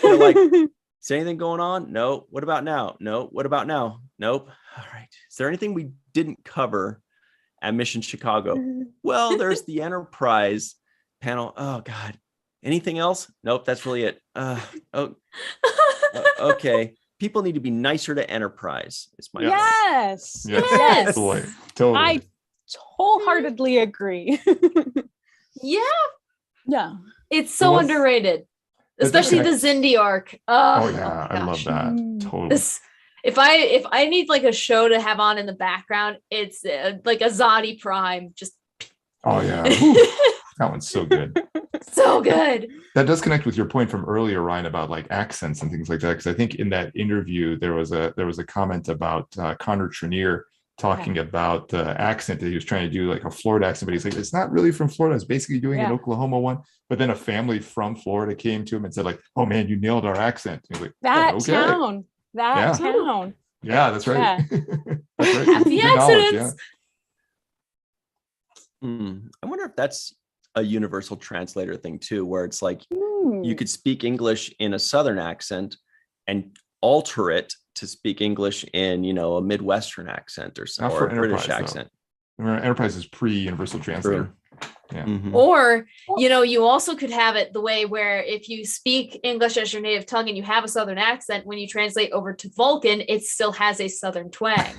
They're like, is there anything going on? No. What about now? No. What about now? Nope. All right. Is there anything we didn't cover at Mission Chicago? Well, there's the Enterprise panel. Oh God. Anything else? Nope. That's really it. Okay. People need to be nicer to Enterprise. It's my yes. Totally. I wholeheartedly agree. Yeah. It's so underrated, especially the Xindi arc. Oh yeah, I love that. Totally. If I need like a show to have on in the background, it's like a Zodi Prime. Just oh yeah, that one's so good. So good. That does connect with your point from earlier, Ryan, about like accents and things like that. Because I think in that interview there was a comment about Connor Trenier talking about the accent that he was trying to do, like a Florida accent, but he's like, it's not really from Florida. It's basically doing an Oklahoma one. But then a family from Florida came to him and said, like, oh man, you nailed our accent. And he's like, that town. Yeah, that's right. That's right. Happy accidents. I wonder if that's a universal translator thing too, where it's like you could speak English in a Southern accent and alter it to speak English in, you know, a Midwestern accent or some or a British accent. Enterprise is pre-universal translator. Yeah. Or, you know, you also could have it the way where if you speak English as your native tongue and you have a Southern accent, when you translate over to Vulcan, it still has a Southern twang,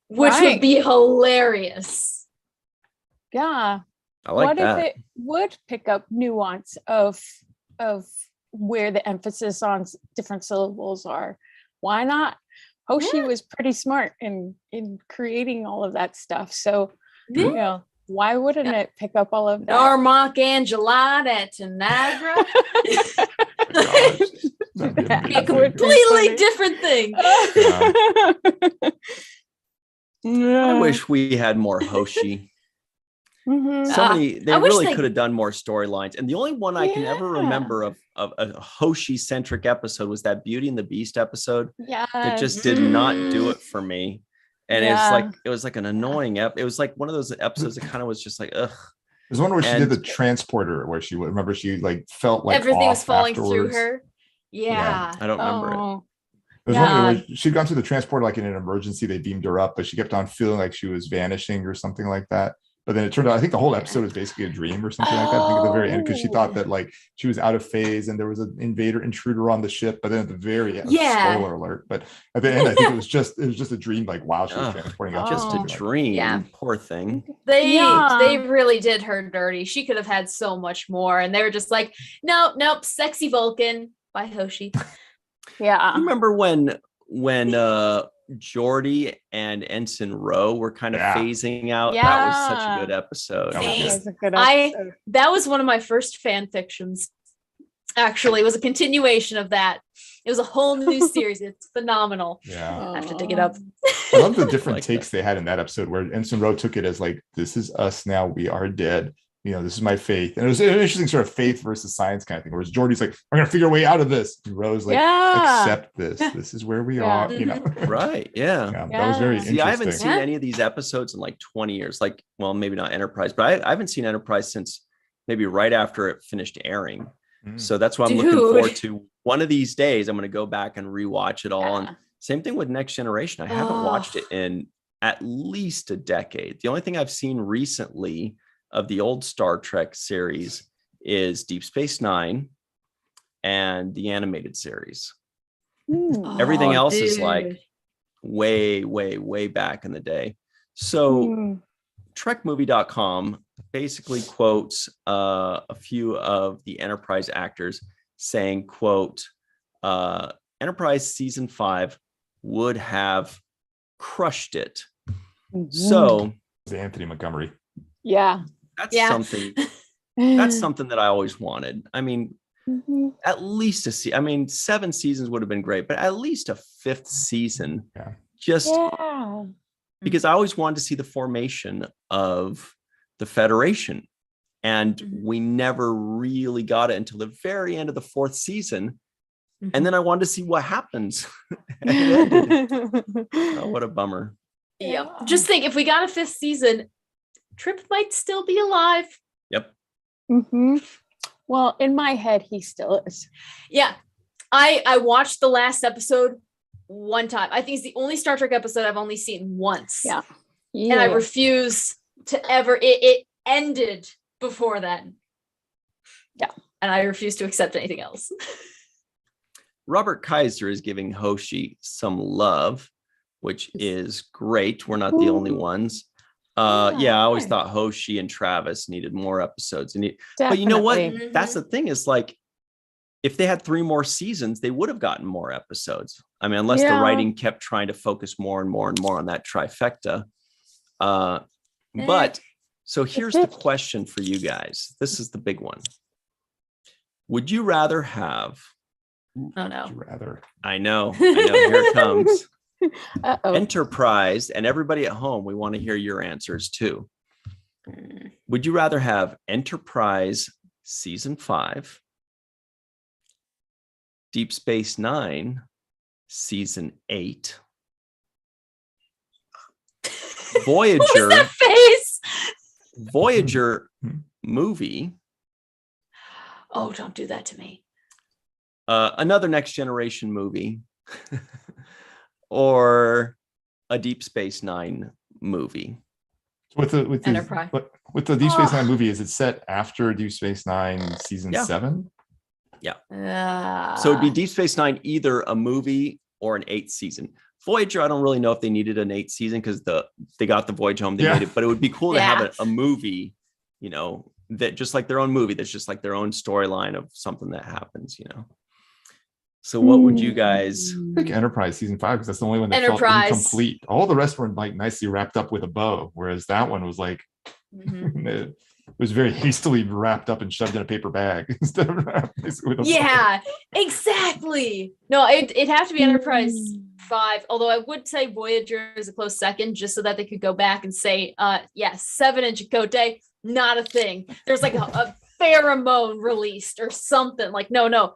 which would be hilarious. Yeah. I like what that. If it would pick up nuance of where the emphasis on different syllables are? Why not? Hoshi was pretty smart in creating all of that stuff. So, you know, why wouldn't it pick up all of that? Darmok Angelad at Tanagra. A completely different thing. I wish we had more Hoshi. They really could have done more storylines. And the only one I can ever remember of a Hoshi-centric episode was that Beauty and the Beast episode. Yeah. That just did not do it for me. And Yeah. it was like an annoying it was like one of those episodes that kind of was just like, ugh. There's one where she did And- the transporter where she remember she like felt like Everything was off falling afterwards. through her. Yeah. I don't remember it. Oh, There's one Yeah. where she'd gone through the transporter like in an emergency, they beamed her up, but she kept on feeling like she was vanishing or something like that. But then it turned out, I think the whole episode was basically a dream or something like that. I think at the very end, because she thought that like she was out of phase and there was an intruder on the ship. But then at the very end, Yeah. spoiler alert. But at the end, I think it was just a dream, like while she was Ugh, transporting up. Just a Oh. dream. Yeah. Poor thing. Yeah. They really did her dirty. She could have had so much more. And they were just like, nope, sexy Vulcan by Hoshi. yeah. You remember when Geordi and Ensign Rowe were kind of Yeah. phasing out? That was such a Yeah. good episode. That was That good. was a good I- episode. That was one of my first fan fictions. Actually, it was a continuation of that. It was a whole new series. It's phenomenal. Yeah. I have to dig it up. I love the different Like takes they had in that episode where Ensign Rowe took it as like, this is us now, we are dead. You know, this is my faith. And it was an interesting sort of faith versus science kind of thing. Whereas Geordi's like, I'm gonna figure a way out of this. And Rowe's like, Yeah. accept this. This is where we Yeah. are. You know. Right. Yeah. Yeah, that was very Yeah. See, interesting. I haven't seen Yeah. any of these episodes in like 20 years. Like, well, maybe not Enterprise, but I haven't seen Enterprise since maybe right after it finished airing. Mm. So that's why I'm looking Dude. forward to one of these days. I'm going to go back and rewatch it all. Yeah. And same thing with Next Generation. I haven't watched it in at least a decade. The only thing I've seen recently of the old Star Trek series is Deep Space Nine and the animated series. Hmm. Everything Oh, else is dude. like way, way, way back in the day. So Hmm. trekmovie.com basically quotes a few of the Enterprise actors saying, quote, Enterprise season 5 would have crushed it. Mhm. So It's Anthony Montgomery. yeah. that's Yeah. something that's something that I always wanted. I mean, Mhm. at least 7 seasons would have been great, but at least a 5th season. Yeah. Just Yeah. because I always wanted to see the formation of the Federation. And Mhm. we never really got it until the very end of the 4th season. Mhm. And then I wanted to see what happens. And it ended. Oh, what a bummer. Yep. Yeah. Just think, if we got a 5th season, Trip might still be alive. Yep. Mhm. Well, in my head, he still is. Yeah. I watched the last episode one time. I think it's the only Star Trek episode I've only seen once. Yeah. And I refuse to ever, it ended before then. Yeah. And I refuse to accept anything else. Robert Kaiser is giving Hoshi some love, which is great. We're not the only ones. Yeah, I always right. thought Hoshi and Travis needed more episodes. But you know what? Definitely. That's the thing, is like, if they had 3 more seasons, they would have gotten more episodes. I mean, unless the Yeah. writing kept trying to focus more and more and more on that trifecta. But so here's the question for you guys. This is the big one. Would you rather have, Oh no. Rather. I know, here it comes. Uh-oh. Enterprise, and everybody at home, we want to hear your answers too. Would you rather have Enterprise season 5, Deep Space Nine season 8, What was Voyager that face? Voyager movie, Oh, don't do that to me. another Next Generation movie, or a Deep Space Nine movie? With the Enterprise. with the Deep Space Nine movie, is it set after Deep Space Nine season Yeah. 7? So it'd be Deep Space Nine, either a movie or an 8th season. Voyager, I don't really know if they needed an 8th season because they got the voyage home, they Yeah. made it, but it would be cool to Yeah. have a movie, you know, that just like their own movie, that's just like their own storyline of something that happens, you know. So what would you guys? I think Enterprise season 5, because that's the only one that Enterprise. felt incomplete. All the rest were like nicely wrapped up with a bow, whereas that one was like Mhm. it was very hastily wrapped up and shoved in a paper bag instead of wrapped with a bow. Yeah, exactly. No, it'd have to be Enterprise 5, although I would say Voyager is a close second, just so that they could go back and say, yeah, 7 and Chakotay, not a thing. There's like a pheromone released or something. Like, no,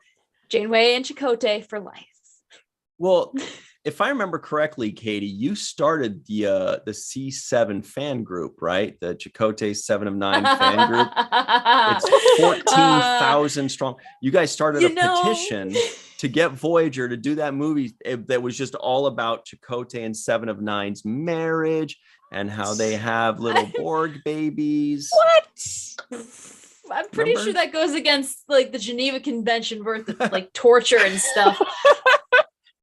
Janeway and Chakotay for life. Well, if I remember correctly, Katie, you started the C7 fan group, right? The Chakotay 7 of 9 fan group. It's 14,000 strong. You guys started a petition to get Voyager to do that movie that was just all about Chakotay and 7 of 9's marriage and how they have little Borg babies. What? I'm pretty sure that goes against like the Geneva Convention worth of like torture and stuff.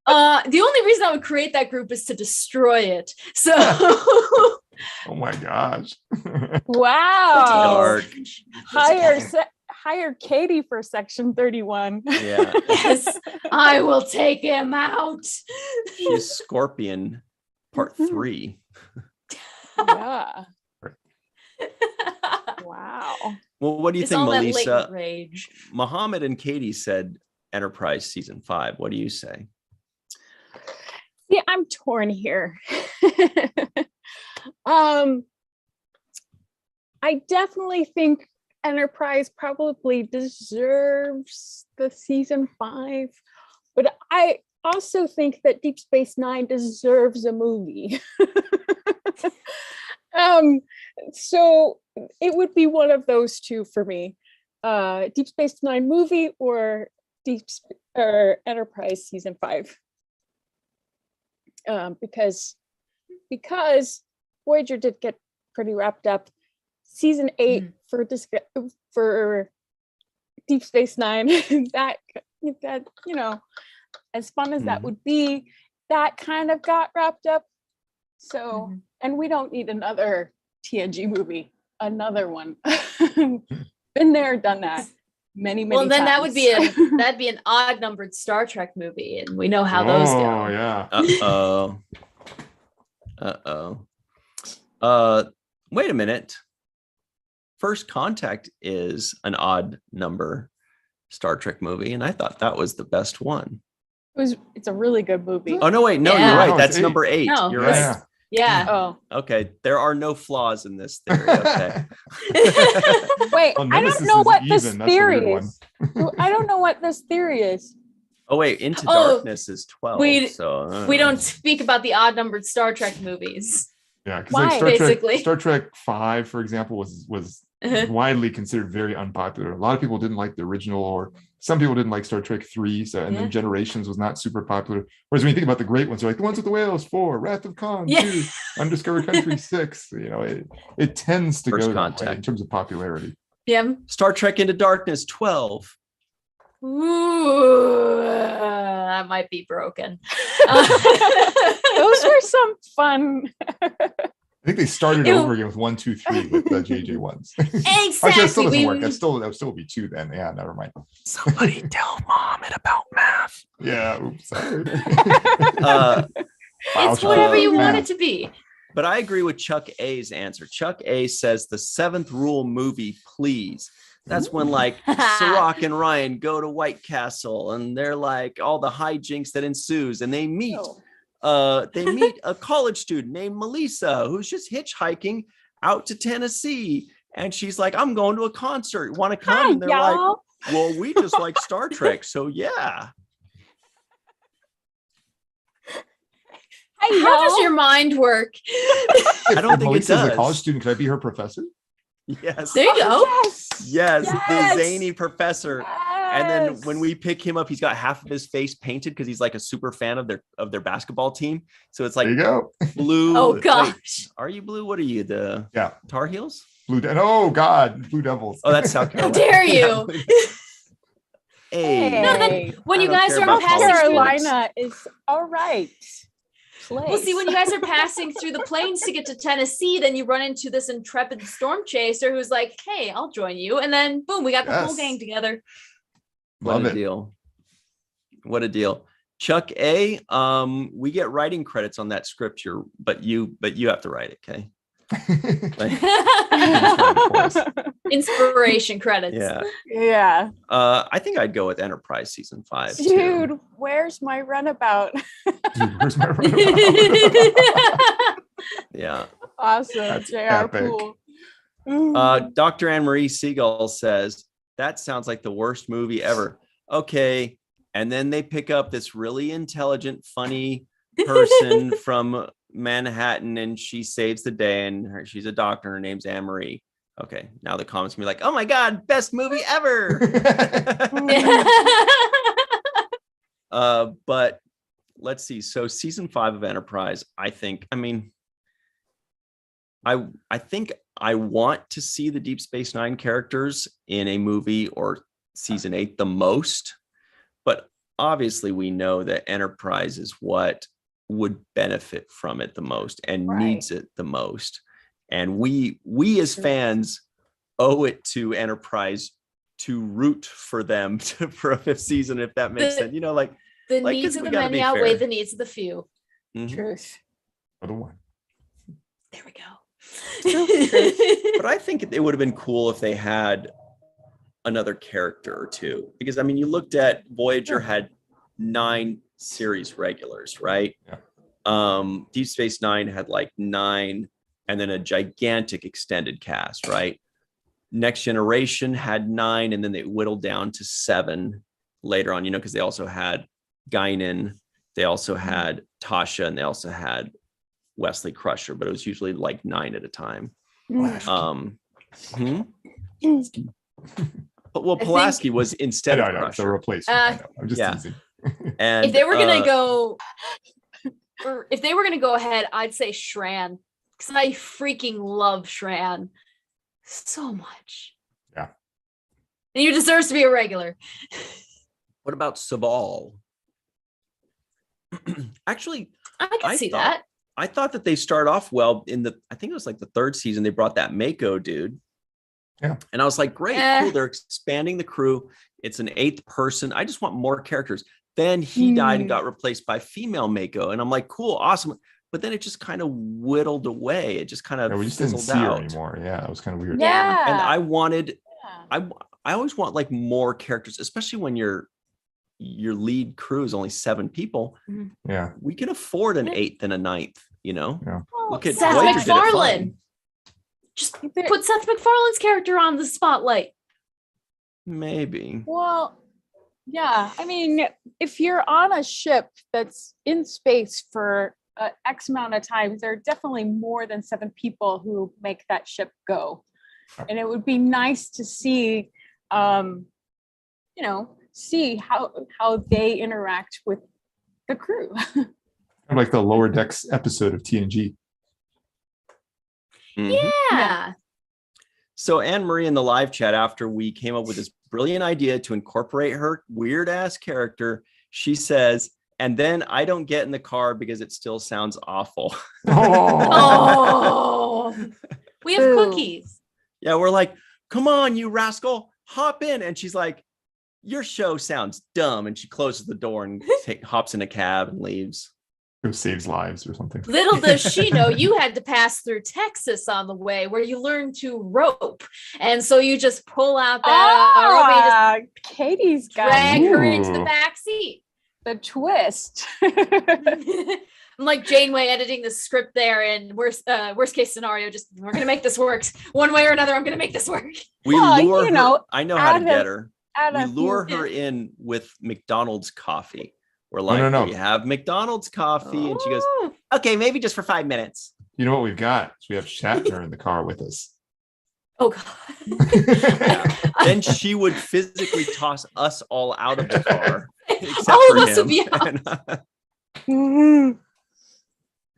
The only reason I would create that group is to destroy it. So Oh my gosh. Wow. Dark. Hire Katie for Section 31. Yeah. yes, I will take him out. She's Scorpion Part 3. Yeah. Wow. Well, what do you It's think, all that Melissa? latent rage. Muhammad and Katie said Enterprise season 5. What do you say? Yeah, I'm torn here. I definitely think Enterprise probably deserves the season 5, but I also think that Deep Space Nine deserves a movie. So it would be one of those two for me. Deep Space Nine movie or Enterprise season 5. Because Voyager did get pretty wrapped up. Season 8 for Deep Space Nine, that you know, as fun as that would be, that kind of got wrapped up. So, and we don't need another TNG movie, another one. Been there, done that. Many Well, then times. that'd be an odd numbered Star Trek movie, and we know how those go. Oh yeah. Wait a minute. First Contact is an odd number Star Trek movie, and I thought that was the best one. It's a really good movie. Oh no, wait, no, Yeah. you're right. No, That's it's number 8. No, You're yeah. right. Yeah. Oh, Okay, there are no flaws in this theory. Okay. wait, Well, I Nemesis don't know is what this even. That's the theory weird is. I don't know what this theory is. Oh wait, Into Oh, Darkness is 12. we- so We don't speak about the odd numbered Star Trek movies. Yeah, because Why? like Basically. Star Trek 5, for example, was widely considered very unpopular. A lot of people didn't like the original, or some people didn't like Star Trek 3. So, and Yeah. then Generations was not super popular. Whereas when you think about the great ones, they're like the ones with the whales 4, Wrath of Khan Yeah. 2, Undiscovered Country 6. You know, it tends to First go that way Contact. in terms of popularity. Yeah. Star Trek Into Darkness 12. Ooh, that might be broken. Those were some fun. I think they started Ew. over again with 1, 2, 3 with the JJ ones. Actually, that still Exactly. doesn't work. That would still be 2 then. Yeah, never mind. Somebody tell Mohammed about math. Yeah, oops, sorry. It's whatever you man. want it to be. But I agree with Chuck A's answer. Chuck A says the 7th rule movie, please. That's when like Sirach and Ryan go to White Castle and they're like all the hijinks that ensues, and they meet a college student named Melissa who's just hitchhiking out to Tennessee, and she's like, I'm going to a concert, want to come? Hi, And they're y'all. like, well, we just like Star Trek, so yeah. Hey, How does y'all. your mind work? I don't think it Melissa's a does. college student. Can I be her professor? Yes. There you go. Yes, Yes. the zany professor. And then when we pick him up, he's got half of his face painted because he's like a super fan of their basketball team. So it's There you like go. blue. Oh Wait, gosh. are you blue? What are you? The Yeah. Tar Heels? Oh God, Blue Devils. Oh, that's South How Carolina. dare Yeah. you? Hey. No, then Hey. when I you don't guys care are about passing college through, sports. Carolina is all right. well, see, when you guys are passing through the plains to get to Tennessee, then you run into this intrepid storm chaser who's like, "Hey, I'll join you," and then boom, we got the whole Yes. gang together. What Love a it. deal. What a deal. Chuck A, we get writing credits on that script but you have to write it, okay? Inspiration credits. Yeah. Yeah. I think I'd go with Enterprise season 5. too. Dude, where's my runabout? Dude, where's my runabout? Yeah. Awesome. That's JR epic. Poole. Dr. Anne Marie Siegel says, that sounds like the worst movie ever. Okay. And then they pick up this really intelligent, funny person from Manhattan, and she saves the day, and she's a doctor. Her name's Anne Marie. Okay, now the comments can be like, "Oh my god, best movie ever!" But let's see. So season 5 of Enterprise, I think I want to see the Deep Space Nine characters in a movie or season 8 the most, but obviously we know that Enterprise is what would benefit from it the most and needs it the most. And we as fans owe it to Enterprise to root for them for a 5th season, if that makes sense. Like the needs of the many outweigh the needs of the few. Mm-hmm. Truth. For the one. There we go. But I think it would have been cool if they had another character or two, because you looked at Voyager had 9 series regulars, right? Yeah. Deep Space Nine had like 9, and then a gigantic extended cast, right? Next Generation had 9, and then they whittled down to 7 later on, because they also had Guinan, they also had Tasha, and they also had Wesley Crusher, but it was usually like 9 at a time. But Pulaski was instead of Crusher. It's a replacement. I'm just teasing. And if they were gonna go, or if they were gonna go ahead, I'd say Shran, because I freaking love Shran so much. Yeah, and you deserves to be a regular. What about Sabal? Actually, I can see that. I thought that they start off well I think it was like the 3rd season. They brought that Mako dude. Yeah. And I was like, great, cool. They're expanding the crew. It's an 8th person. I just want more characters. Then he died and got replaced by female Mako. And I'm like, cool, awesome. But then it just kind of whittled away. It just kind of we just didn't see her anymore. Yeah, it was kind of weird. Yeah. And I wanted, I always want like more characters, especially when your lead crew is only 7 people. Yeah. We can afford an 8th and a 9th, Yeah. Look at Seth Voyager did it MacFarlane. fine. Just put Seth MacFarlane's character on the spotlight. Maybe. Well, yeah. If you're on a ship that's in space for X amount of time, there are definitely more than 7 people who make that ship go. And it would be nice to see, see how they interact with the crew. Like the Lower Decks episode of TNG. Yeah. So Anne Marie in the live chat, after we came up with this brilliant idea to incorporate her weird ass character, she says, and then I don't get in the car because it still sounds awful. Oh. We have cookies. Yeah, we're like, come on, you rascal, hop in. And she's like, your show sounds dumb. And she closes the door and hops in a cab and leaves. Who saves lives or something. Little does she know you had to pass through Texas on the way, where you learn to rope, and so you just pull out that rope and just Katie's got drag her into the back seat. The twist. I'm like Janeway editing the script there, and worst case scenario, just we're gonna make this work one way or another. I'm gonna make this work. We lure her. I know how to get her. We lure her in with McDonald's coffee. We're like, no. We have McDonald's coffee. And she goes, okay, maybe just for 5 minutes. You know what we've got? We have Shatner in the car with us. Oh, God. Then she would physically toss us all out of the car. Except all for of us him. would be out.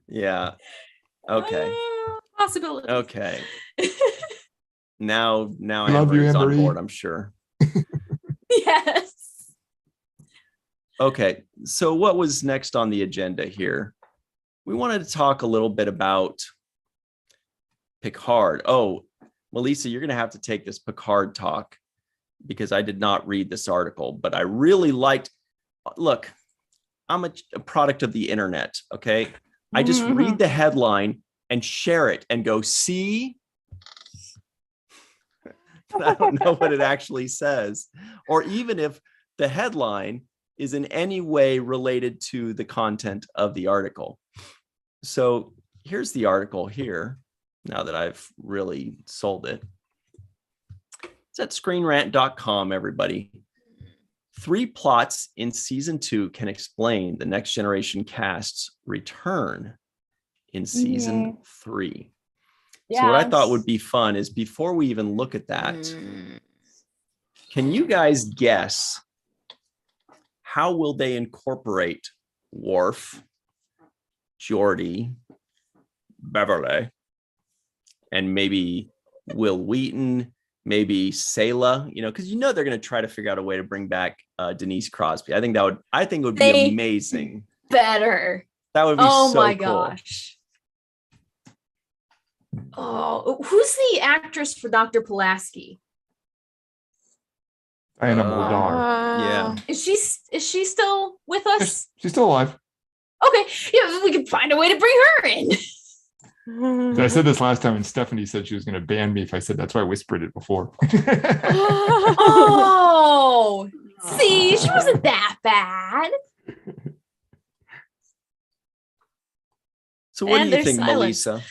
Yeah. Okay. Possibility. Okay. Now Love you, Amber's on Anne-Marie. board, I'm sure. Yes. Okay, so what was next on the agenda here? We wanted to talk a little bit about Picard. Oh, Melissa, you're going to have to take this Picard talk because I did not read this article, but I really liked. Look, I'm a product of the internet, okay? I just read the headline and share it and go, see? I don't know what it actually says. Or even if the headline is in any way related to the content of the article. So here's the article here, now that I've really sold it. It's at screenrant.com, everybody. 3 plots in season 2 can explain the Next Generation cast's return in season 3. So what I thought would be fun is before we even look at that, can you guys guess how will they incorporate Worf, Geordi, Beverly, and maybe Will Wheaton, maybe Sayla, because they're going to try to figure out a way to bring back Denise Crosby. I think it would be amazing. Better. That would be oh so my cool. Gosh. Oh, who's the actress for Dr. Pulaski? Diana Muldaur. Yeah. Is she still with us? She's still alive. Okay. Yeah, we could find a way to bring her in. So I said this last time, and Stephanie said she was going to ban me if I said that's why I whispered it before. Oh, see, she wasn't that bad. So what And do you they're think, silent. Melissa?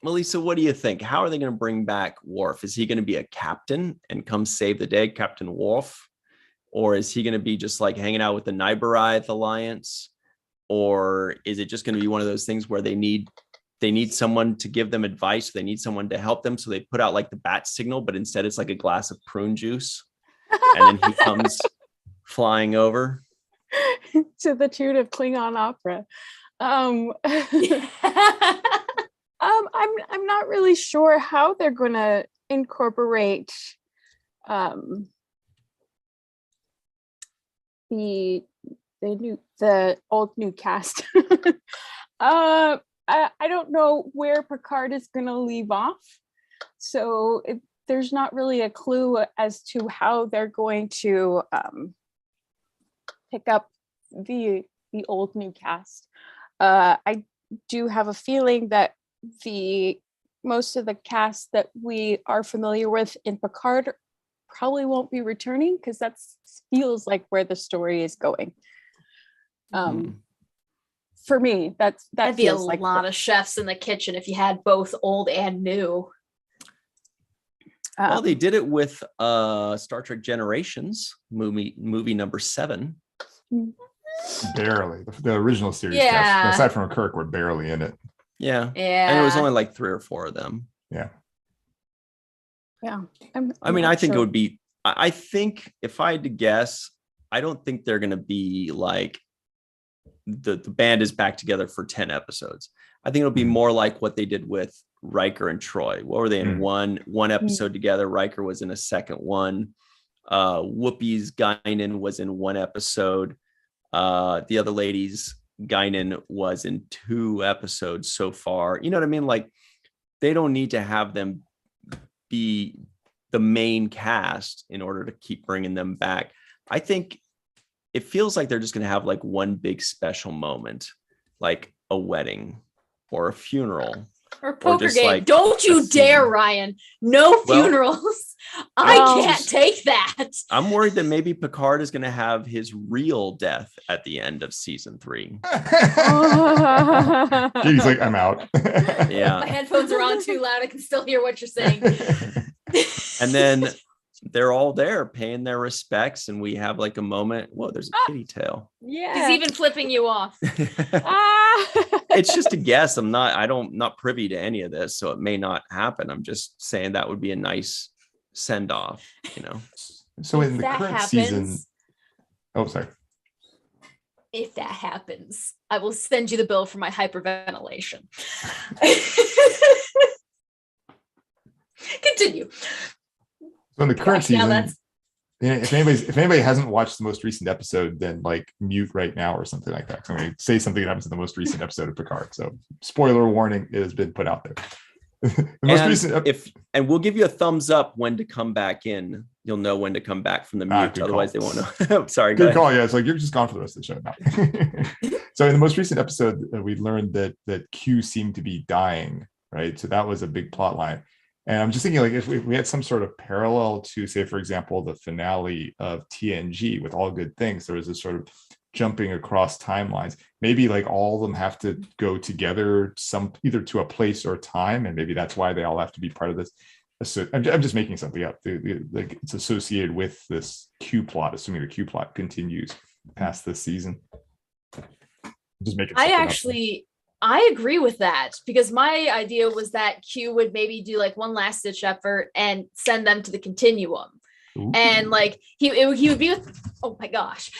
Melissa, what do you think? How are they going to bring back Worf? Is he going to be a captain and come save the day, Captain Worf? Or is he going to be just like hanging out with the Nibaraith Alliance? Or is it just going to be one of those things where they need someone to give them advice? They need someone to help them. So they put out like the bat signal, but instead it's like a glass of prune juice. And then he comes flying over. To the tune of Klingon opera. I'm not really sure how they're going to incorporate the old new cast. I don't know where Picard is going to leave off, so there's not really a clue as to how they're going to pick up the old new cast. I do have a feeling that most of the cast that we are familiar with in Picard probably won't be returning, because that feels like where the story is going. For me, that'd be a lot of chefs in the kitchen if you had both old and new. Well, they did it with Star Trek Generations movie number 7. Barely. The original series Yeah. cast, aside from Kirk, were barely in it. Yeah. Yeah. And it was only like 3 or 4 of them. Yeah. Yeah. I think it would be, I think if I had to guess, I don't think they're going to be like the band is back together for 10 episodes. I think it'll be more like what they did with Riker and Troy. What were they in one episode together? Riker was in a second one. Whoopi's Guinan was in 1 episode. The other ladies, Guinan was in 2 episodes so far. You know what I mean? Like, they don't need to have them be the main cast in order to keep bringing them back. I think it feels like they're just going to have like one big special moment, like a wedding or a funeral. Or poker just game. like Don't you a dare, scene. Ryan. No funerals. I can't take that. I'm worried that maybe Picard is going to have his real death at the end of season 3. Katie's like, I'm out. Yeah. My headphones are on too loud. I can still hear what you're saying. And then they're all there paying their respects, and we have like a moment. Whoa, there's a kitty tail. Yeah. He's even flipping you off. It's just a guess. I'm not privy to any of this, so it may not happen. I'm just saying that would be a nice send off, So in If the that current happens- season, oh, sorry. If that happens, I will send you the bill for my hyperventilation. Continue. So in the current Gosh, now season, that's- if anybody hasn't watched the most recent episode, then like mute right now or something like that. So I'm going to say something that happens in the most recent episode of Picard. So spoiler warning, it has been put out there. And we'll give you a thumbs up when to come back in. You'll know when to come back from the mute. Good Otherwise, call. they won't know. Sorry. Good call. Yeah, it's like you're just gone for the rest of the show now. So in the most recent episode, we learned that Q seemed to be dying, right? So that was a big plot line. And I'm just thinking, like, if we had some sort of parallel to, say, for example, the finale of TNG with All Good Things, there was this sort of jumping across timelines. Maybe like all of them have to go together either to a place or time, and maybe that's why they all have to be part of this I'm just making something up. Like it's associated with this Q plot, assuming the Q plot continues past this season. Just making. I agree with that, because my idea was that Q would maybe do like one last ditch effort and send them to the continuum. Ooh. And like he would be with, oh my gosh.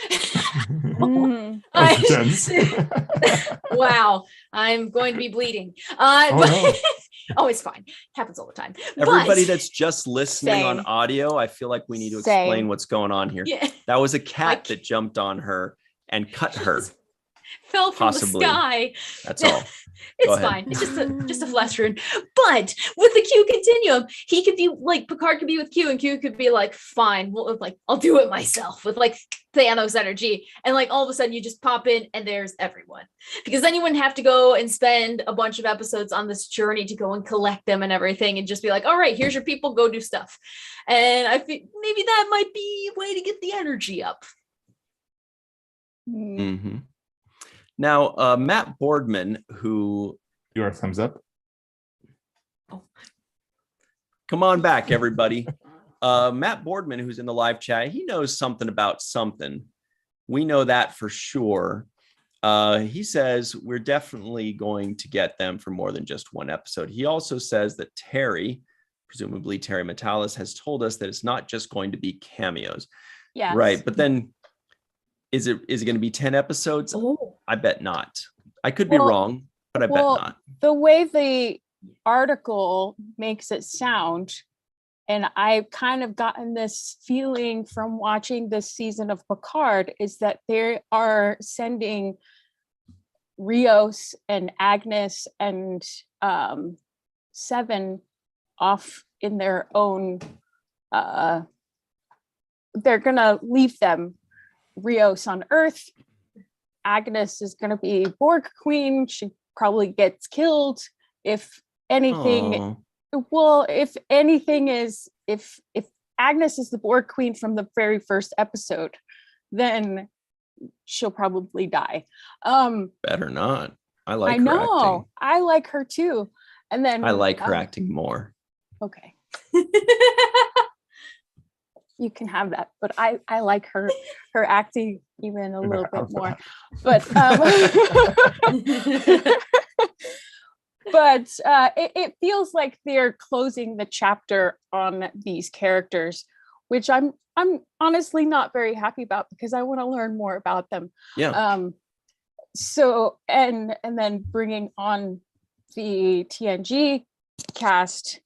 Wow, I'm going to be bleeding. No. Oh, it's fine. Happens all the time. Everybody that's just listening on audio, I feel like we need to explain what's going on here. Yeah. That was a cat that jumped on her and cut her. Fell from the sky. That's all. It's fine. It's just a flesh wound. But with the Q continuum, he could be like, Picard could be with Q, and Q could be like, fine, well, like I'll do it myself with like Thanos energy. And like all of a sudden you just pop in and there's everyone. Because then you wouldn't have to go and spend a bunch of episodes on this journey to go and collect them and everything, and just be like, all right, here's your people, go do stuff. And I think maybe that might be a way to get the energy up. Mm-hmm. Now, Matt Boardman, who... Your thumbs up? Oh. Come on back, everybody. Matt Boardman, who's in the live chat, he knows something about something. We know that for sure. He says we're definitely going to get them for more than just one episode. He also says that Terry, presumably Terry Metalis, has told us that it's not just going to be cameos. Yeah. Right, but then... Is it going to be 10 episodes? Oh. I bet not. I could be wrong, but I bet not. The way the article makes it sound, and I've kind of gotten this feeling from watching this season of Picard, is that they are sending Rios and Agnes and Seven off in their own. They're gonna leave them. Rios on Earth. Agnes is going to be Borg Queen. She probably gets killed. If anything, if Agnes is the Borg Queen from the very first episode, then she'll probably die. Better not. I like her acting. I like her too. And then I like her acting more. Okay. You can have that, but I like her acting even a little bit more. But it feels like they're closing the chapter on these characters, which I'm honestly not very happy about, because I want to learn more about them. Yeah. So and then bringing on the TNG cast.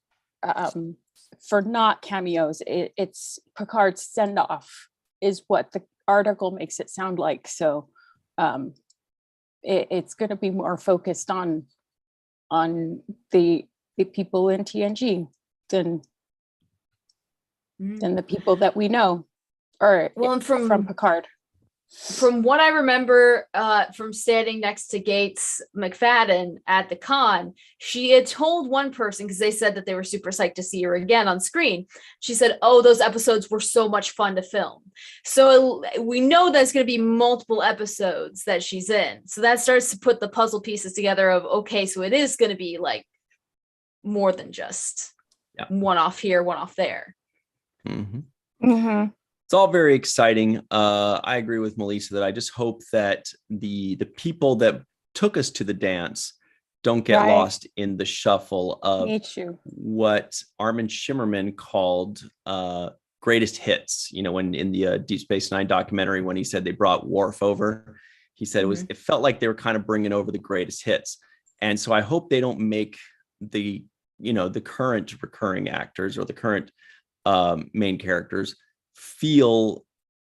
For not cameos, it's Picard's send-off is what the article makes it sound like. So it's going to be more focused on the people in TNG than the people that we know, or from Picard. From what I remember from standing next to Gates McFadden at the con, she had told one person, because they said that they were super psyched to see her again on screen. She said, oh, those episodes were so much fun to film. So we know there's going to be multiple episodes that she's in. So that starts to put the puzzle pieces together of, okay, so it is going to be like more than just one off here, one off there. Mm-hmm. Mm-hmm. It's all very exciting. I agree with Melissa that I just hope that the people that took us to the dance don't get lost in the shuffle of what Armin Shimmerman called greatest hits. You know, when in the Deep Space Nine documentary, when he said they brought Worf over, he said it felt like they were kind of bringing over the greatest hits. And so I hope they don't make the current recurring actors or the current main characters feel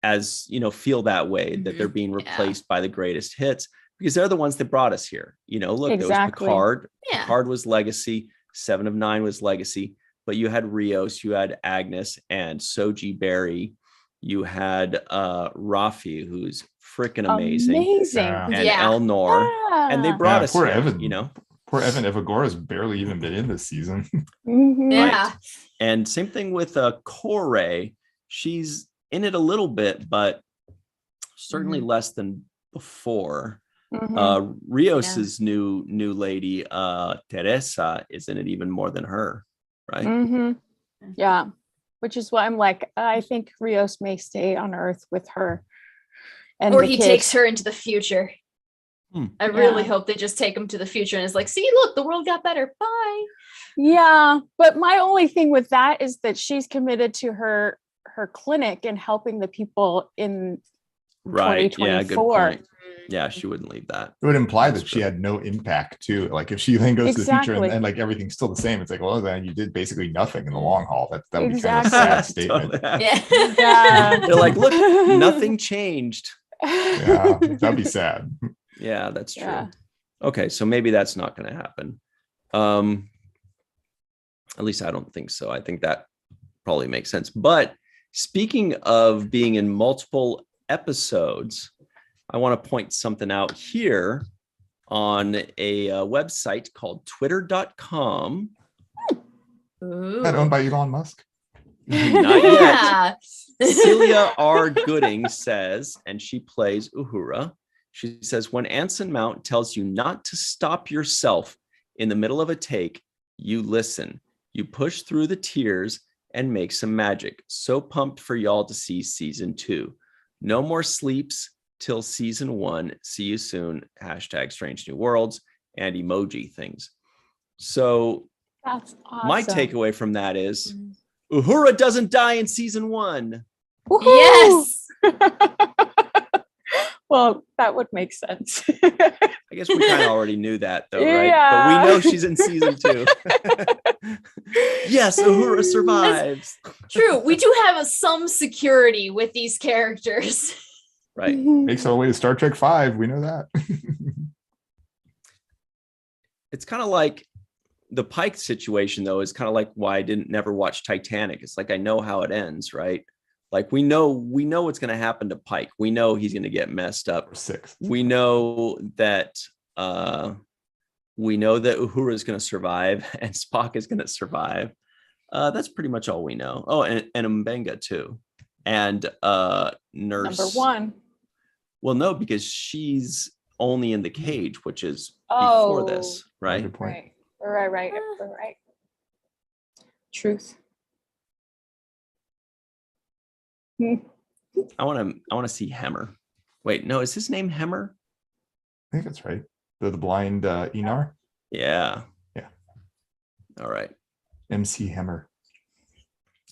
that way, that they're being replaced by the greatest hits, because they're the ones that brought us here. Look, there was Picard. Picard was legacy. 7 of 9 was legacy, but you had Rios, you had Agnes and Soji Berry, you had Rafi, who's freaking amazing. And Elnor, and they brought us here, Evan. Poor Evan Evagora has barely even been in this season. Right. And same thing with Corey. She's in it a little bit, but certainly less than before. Rios's new lady, Teresa, is in it even more than her, right? Yeah. Which is why I'm like, I think Rios may stay on Earth with her. And or the he kid. takes her into the future. I really Yeah. hope they just take him to the future and it's like, see, look, the world got better. Bye. Yeah, but my only thing with that is that she's committed to her clinic and helping the people in Right. Yeah, good 2024. point. Yeah, she wouldn't leave that. It would imply That's that she true. had no impact too. Like if she then goes to the future Exactly. and like everything's still the same, it's like, well, then you did basically nothing in the long haul. That would be kind of a Exactly. sad statement. Totally. Yeah. Yeah. They're like, look, nothing changed. Yeah, that'd be sad. Yeah, that's true. Yeah. Okay, so maybe that's not going to happen. At least I don't think so. I think that probably makes sense. But speaking of being in multiple episodes, I want to point something out here on a website called twitter.com. Ooh. That owned by Elon Musk. Not yet. Yeah. Celia R. Gooding says, and she plays Uhura. She says, when Anson Mount tells you not to stop yourself in the middle of a take, you listen. You push through the tears and make some magic. So pumped for y'all to see season 2. No more sleeps till season 1. See you soon. # Strange New Worlds and emoji things. So That's awesome. my takeaway from that is Uhura doesn't die in season 1. Woohoo! Yes. Well, that would make sense. I guess we kind of already knew that though, right? Yeah. But we know she's in season 2. Yes, Uhura survives. True. We do have some security with these characters. Right. Makes our way to Star Trek 5. We know that. It's kind of like the Pike situation though, is kind of like why I didn't never watch Titanic. It's like I know how it ends, right? Like we know what's going to happen to Pike. We know he's going to get messed up. 6. We know that Uhura is going to survive and Spock is going to survive. That's pretty much all we know. Oh, and Mbenga too, and Nurse Number 1. Well, no, because she's only in the cage, which is before this, right? Good point. Right. Truth. I want to see Hemmer. Wait, no, is his name Hemmer? I think that's right. The blind Enar. Yeah. Yeah. All right. MC Hemmer.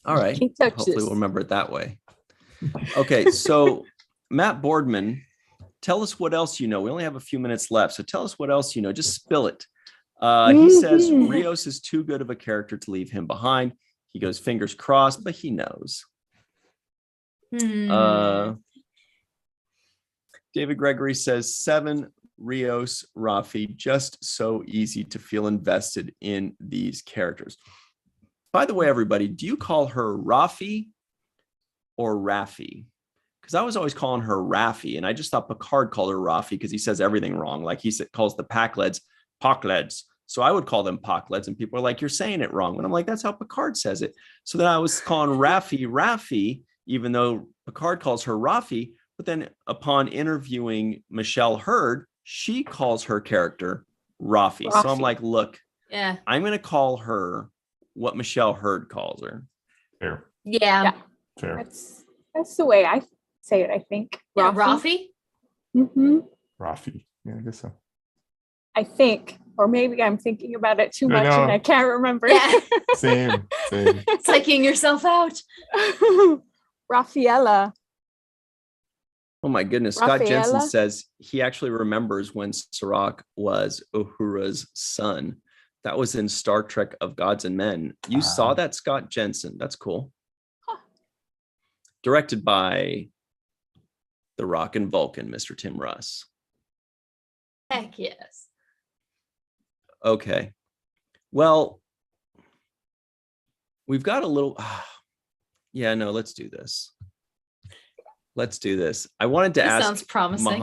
All right. He touched Hopefully this. we'll remember it that way. Okay, so Matt Boardman, tell us what else you know. We only have a few minutes left, so tell us what else you know. Just spill it. He says Rios is too good of a character to leave him behind. He goes fingers crossed, but he knows. David Gregory says 7 Rios Rafi, just so easy to feel invested in these characters. By the way, everybody, do you call her Rafi or Raffi? Because I was always calling her Raffi, and I just thought Picard called her Rafi because he says everything wrong. Like calls the Packleds Pockleds. So I would call them Pockleds, and people are like, you're saying it wrong. And I'm like, that's how Picard says it. So then I was calling Raffi, even though Picard calls her Rafi. But then upon interviewing Michelle Hurd, she calls her character Rafi. So I'm like, look, Yeah. I'm going to call her what Michelle Hurd calls her. Fair. Yeah. Fair. That's the way I say it, I think. Yeah, Rafi? Mm-hmm. Rafi. Yeah, I guess so. I think. Or maybe I'm thinking about it too I much know. and I can't remember. Yeah. Same. Psyching yourself out. Raffaella. Oh my goodness. Scott Jensen Raffaella? says he actually remembers when Sirach was Uhura's son. That was in Star Trek of Gods and Men. You saw that, Scott Jensen? That's cool. Huh. Directed by the Rock and Vulcan, Mr. Tim Russ. Heck yes. Okay. Well, we've got a little. Yeah, no, let's do this. I wanted to This ask sounds promising.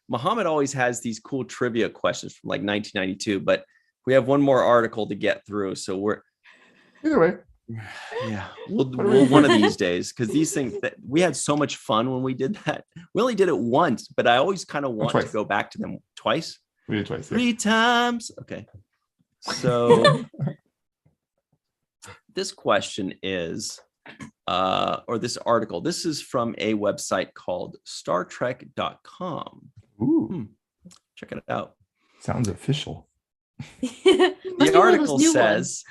Muhammad always has these cool trivia questions from like 1992, but we have one more article to get through. So we're Either way. yeah, we'll one of these days, because these things that we had so much fun when we did that. We only did it once, but I always kind of want to go back to them twice. We did twice. 3 times. Okay. So This question is, or this article, this is from a website called StarTrek.com. Ooh, Check it out. sounds official. The article says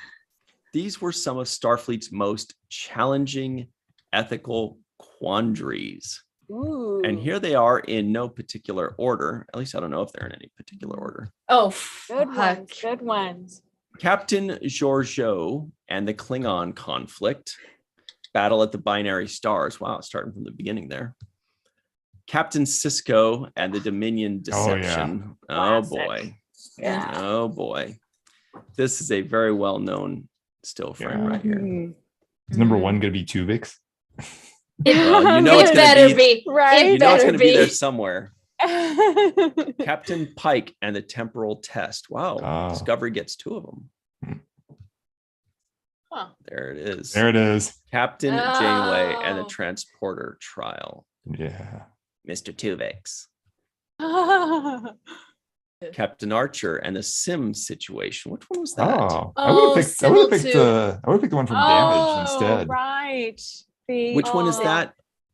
these were some of Starfleet's most challenging ethical quandaries. Ooh. And here they are in no particular order. At least I don't know if they're in any particular order. Oh, Good fuck. ones. Good ones. Captain Georgiou and the Klingon conflict. Battle at the Binary Stars. Wow, starting from the beginning there. Captain Sisko and the Dominion deception. Oh, Classic. boy. Yeah. Oh boy. This is a very well-known still frame right here. Mhm. Is number one going to be Tuvix? Well, you know it's It gonna better be, be. Right. you know it's better gonna be there be. somewhere. Captain Pike and the temporal test. Wow. Oh. Discovery gets 2 of them. Huh. There it is. There it is. Captain Janeway and the Oh. transporter trial. Yeah. Mr. Tuvix. Captain Archer and the Sim situation. Which one was that? Oh, I Oh, would have picked. I would have picked similitude. the. I would have picked the one from Damage Oh, instead. right. The, Which one is Oh. that?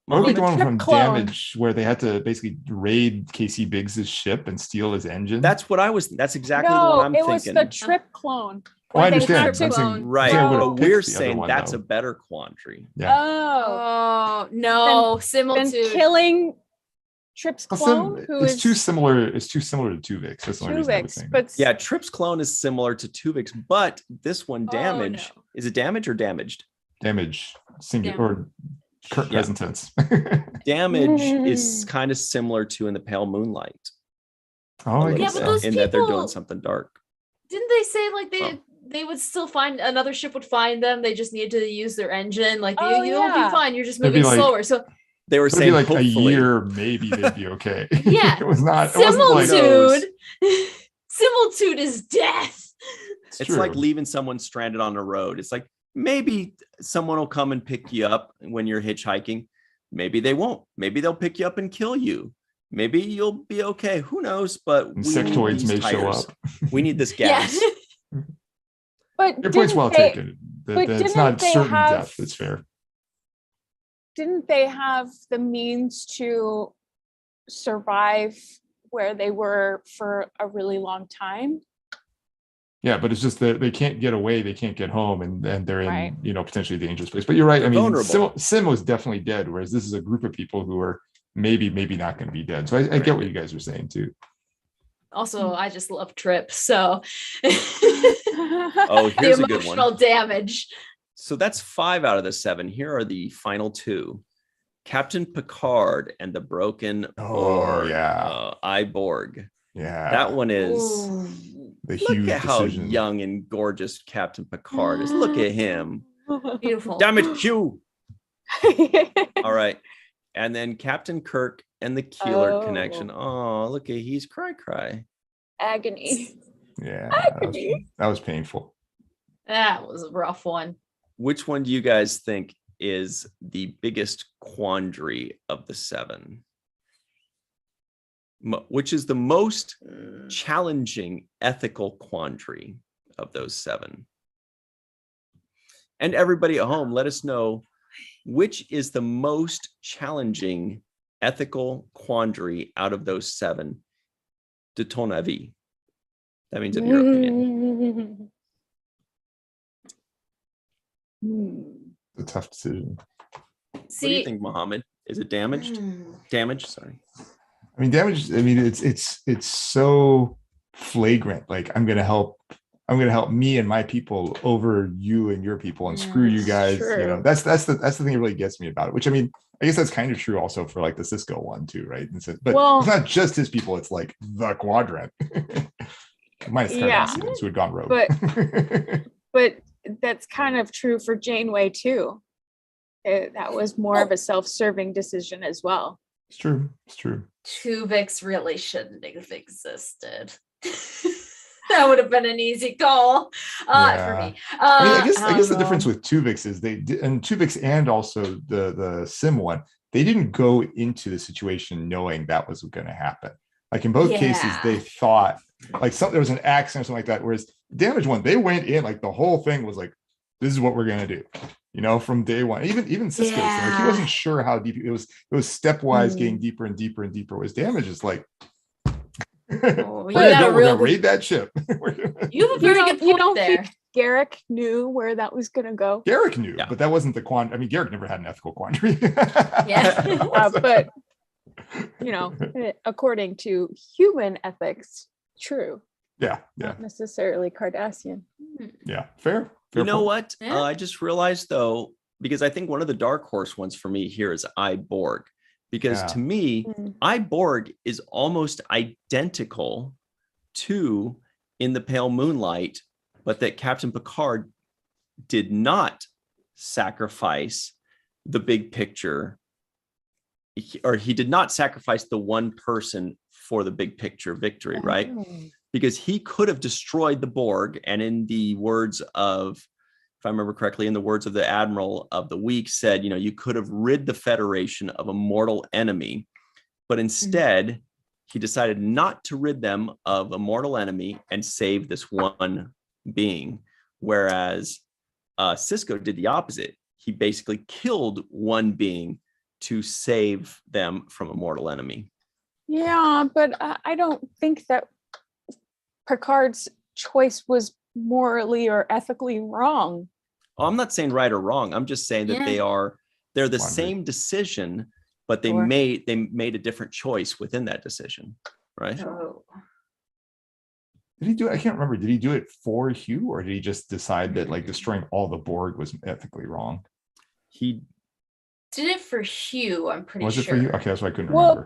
I would have picked the one Trip from clone. Damage where they had to basically raid Casey Biggs's ship and steal his engine. That's what I was. That's exactly the no, one I'm it was thinking. the trip clone. Oh, I When they understand. had I'm to- saying, Right. I would Oh. have But we're picked the other saying one, that's though. a better quandary. Yeah. Oh. Oh no, Then similitude. killing Trip's Well, clone, who it's is too similar. It's too similar to Tuvix. That's the only reason I was Tuvix, saying. but Yeah, Trip's clone is similar to Tuvix, but this one, Oh, Damage, no. is it Damage or Damaged? Damage, singular Damage. or current Yeah. present tense. Damage is kind of similar to In the Pale Moonlight. Oh, a I little guess but bit, so. those in that they're doing people- something dark. Didn't they say like Oh. they would still find another ship would find them? They just needed to use their engine. Like Oh, you'll yeah. be fine. You're just It'd be moving like- slower. So They were It'd be saying like a hopefully. year, maybe they'd be okay. Yeah. it was not. It wasn't like, similitude. Similitude is death. It's true. like leaving someone stranded on a road. It's like maybe someone will come and pick you up when you're hitchhiking. Maybe they won't. Maybe they'll pick you up and kill you. Maybe you'll be okay. Who knows? But we need Insectoids these may show tires. up. We need this Yeah. gas. but Your point's didn't well they- taken. but That it's didn't not they certain have- death. It's fair. Didn't they have the means to survive where they were for a really long time? Yeah, but it's just that they can't get away, they can't get home, and they're in, Right. potentially dangerous place. But you're right. They're I mean, vulnerable. Sim was definitely dead, whereas this is a group of people who are maybe not going to be dead. So I get what you guys are saying too. Also, I just love Trip. So Oh, the here's a good emotional one. damage. So that's 5 out of the 7. Here are the final 2. Captain Picard and the broken Oh, Borg. yeah. Iborg. Yeah, That one is. Ooh, the Look huge at how decision. young and gorgeous Captain Picard is. Look at him. beautiful. Damn it, Q. All right. And then Captain Kirk and the Keeler Oh. connection. Oh, look at he's cry. Agony. Yeah, Agony. that was painful. That was a rough one. Which one do you guys think is the biggest quandary of the 7? Which is the most challenging ethical quandary of those 7? And everybody at home, let us know which is the most challenging ethical quandary out of those 7. De ton avis. That means in your opinion. It's a tough decision. What do you See, think, Mohammed? Is it damaged? Damaged, sorry. I mean, damage. I mean, it's so flagrant. Like I'm gonna help me and my people over you and your people, and screw you guys. True. You know, that's the thing that really gets me about it. Which I mean, I guess that's kind of true also for like the Cisco one too, right? But Well- it's not just his people; it's like the quadrant. Minus the Yeah. Cardassians who had gone rogue. But that's kind of true for Janeway too. That was more of a self-serving decision as well. It's true. It's true. Tuvix really shouldn't have existed. That would have been an easy call for Yeah. me. I mean, I guess the don't difference know. with Tuvix is they did, and Tuvix and also the Sim one, they didn't go into the situation knowing that was going to happen. Like in both cases, Yeah. they thought like there was an accident or something like that. Whereas Damage one, they went in like the whole thing was like this is what we're gonna do. From day one. Even Cisco, like he wasn't sure how deep it was. It was stepwise getting deeper and deeper and deeper. His damage is like, Oh, we're gonna raid that ship. You have a very good point there. Garrick knew where that was going to go. Garrick knew, but that wasn't the quandary. I mean, Garrick never had an ethical quandary. But according to human ethics, true. Yeah. Not necessarily Cardassian. Yeah, fair. You know point. what? I just realized though, because I think one of the dark horse ones for me here is Borg, because to me, Borg is almost identical to In the Pale Moonlight, but that Captain Picard did not sacrifice the big picture, or he did not sacrifice the one person for the big picture victory, right? Because he could have destroyed the Borg, and in the words of, if I remember correctly, in the words of the Admiral of the Week said, you could have rid the Federation of a mortal enemy, but instead he decided not to rid them of a mortal enemy and save this one being. Whereas Cisco did the opposite. He basically killed one being to save them from a mortal enemy. Yeah, but I don't think that Picard's choice was morally or ethically wrong. Oh, I'm not saying right or wrong. I'm just saying that they're the same decision, but they made a different choice within that decision, right? Oh. Did he do it? I can't remember. Did he do it for Hugh, or did he just decide that like destroying all the Borg was ethically wrong? He did it for Hugh, I'm pretty sure. Was it for Hugh? Okay, that's why I couldn't remember. Well,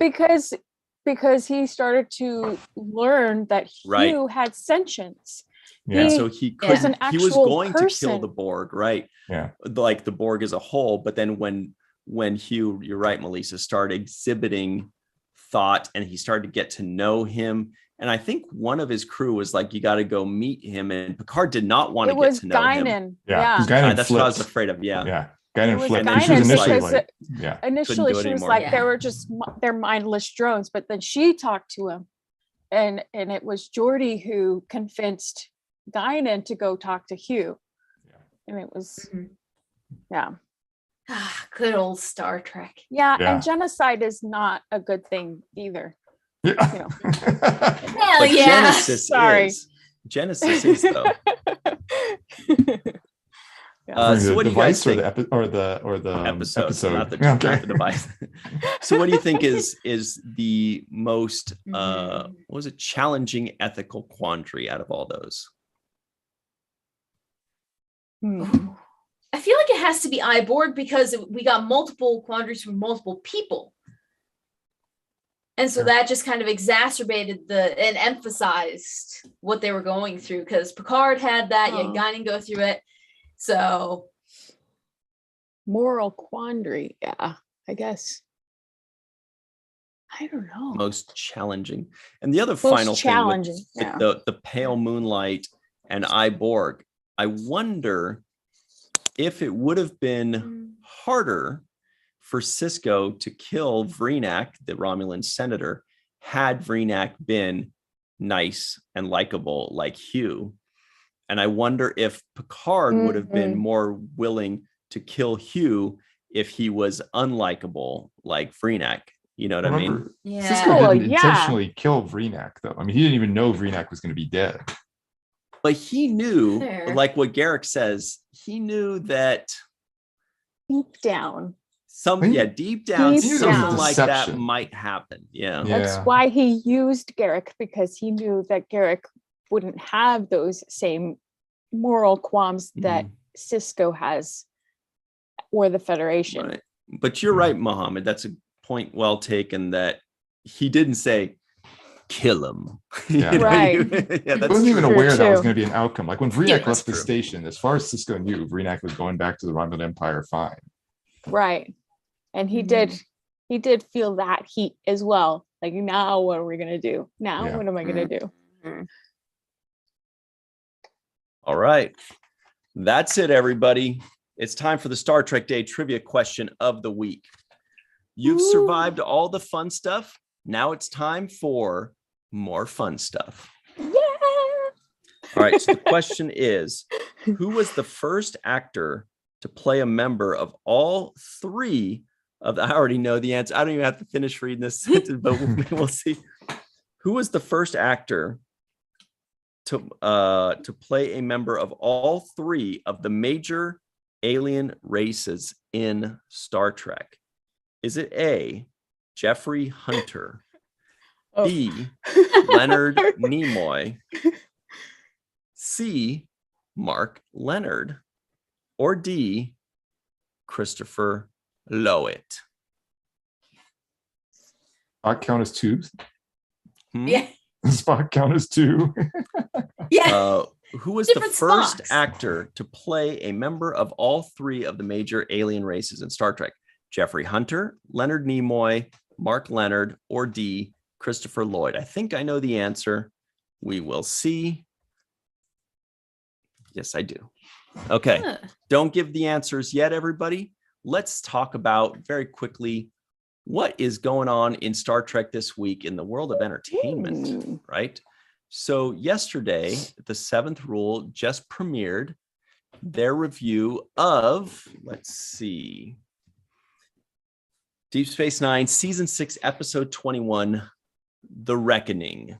because he started to learn that Hugh had sentience. Yeah. So he could. He was going to kill the Borg, right? Yeah. Like the Borg as a whole, but then when Hugh, you're right, Melissa, started exhibiting thought, and he started to get to know him. And I think one of his crew was like, "You got to go meet him." And Picard did not want to get to know him. Yeah. That's what I was afraid of. Yeah. Guinan flipped. And she was initially like, initially she was like, they were just they're mindless drones, but then she talked to him, and it was Geordi who convinced Guinan to go talk to Hugh. And it was good old Star Trek. And genocide is not a good thing either. Hell yeah. Genesis is though. So what do you guys think? Or the episode. Not the device. So what do you think is the most what was it, challenging ethical quandary out of all those? I feel like it has to be Borg, because we got multiple quandaries from multiple people. And so that just kind of exacerbated and emphasized what they were going through, because Picard had that, you had Guinan go through it. So moral quandary, I guess. I don't know. Most challenging. And the other final thing with the Pale Moonlight and Borg, I wonder if it would have been harder for Cisco to kill Vreenak, the Romulan senator, had Vreenak been nice and likable like Hugh. And I wonder if Picard would have been more willing to kill Hugh if he was unlikable like Vreenak. You know what I mean? Yeah. Cisco didn't intentionally kill Vreenak, though. I mean, he didn't even know Vreenak was going to be dead. But he knew, like what Garrick says, he knew that deep down, something like that might happen. Yeah. That's why he used Garrick, because he knew that Garrick wouldn't have those same moral qualms that Cisco has, or the Federation. Right. But you're right, Mohammed. That's a point well taken, that he didn't say kill him. Right. He wasn't even aware that was going to be an outcome. Like when Vreenak left the station, as far as Cisco knew, Vreenak was going back to the Romulan Empire fine. Right. And he did feel that heat as well. Like, now what are we going to do? Now what am I going to do? All right. That's it, everybody. It's time for the Star Trek Day trivia question of the week. You've survived all the fun stuff. Now it's time for more fun stuff. Yeah. All right. So the question is, who was the first actor to play a member of all three of the, I already know the answer. I don't even have to finish reading this sentence, but we'll see. Who was the first actor to play a member of all three of the major alien races in Star Trek? Is it A, Jeffrey Hunter, B, Leonard Nimoy, C, Mark Leonard, or D, Christopher Lloyd? Spock count as two. Yeah. Spock count as two. Yeah. Who was Different the first Spocks. actor to play a member of all three of the major alien races in Star Trek? Jeffrey Hunter, Leonard Nimoy, Mark Leonard, or D, Christopher Lloyd? I think I know the answer. We will see. Yes, I do. Okay. Huh. Don't give the answers yet, everybody. Let's talk about very quickly what is going on in Star Trek this week in the world of entertainment, right? So yesterday, the Seventh Rule just premiered their review of, let's see, Deep Space Nine, Season 6, Episode 21, The Reckoning.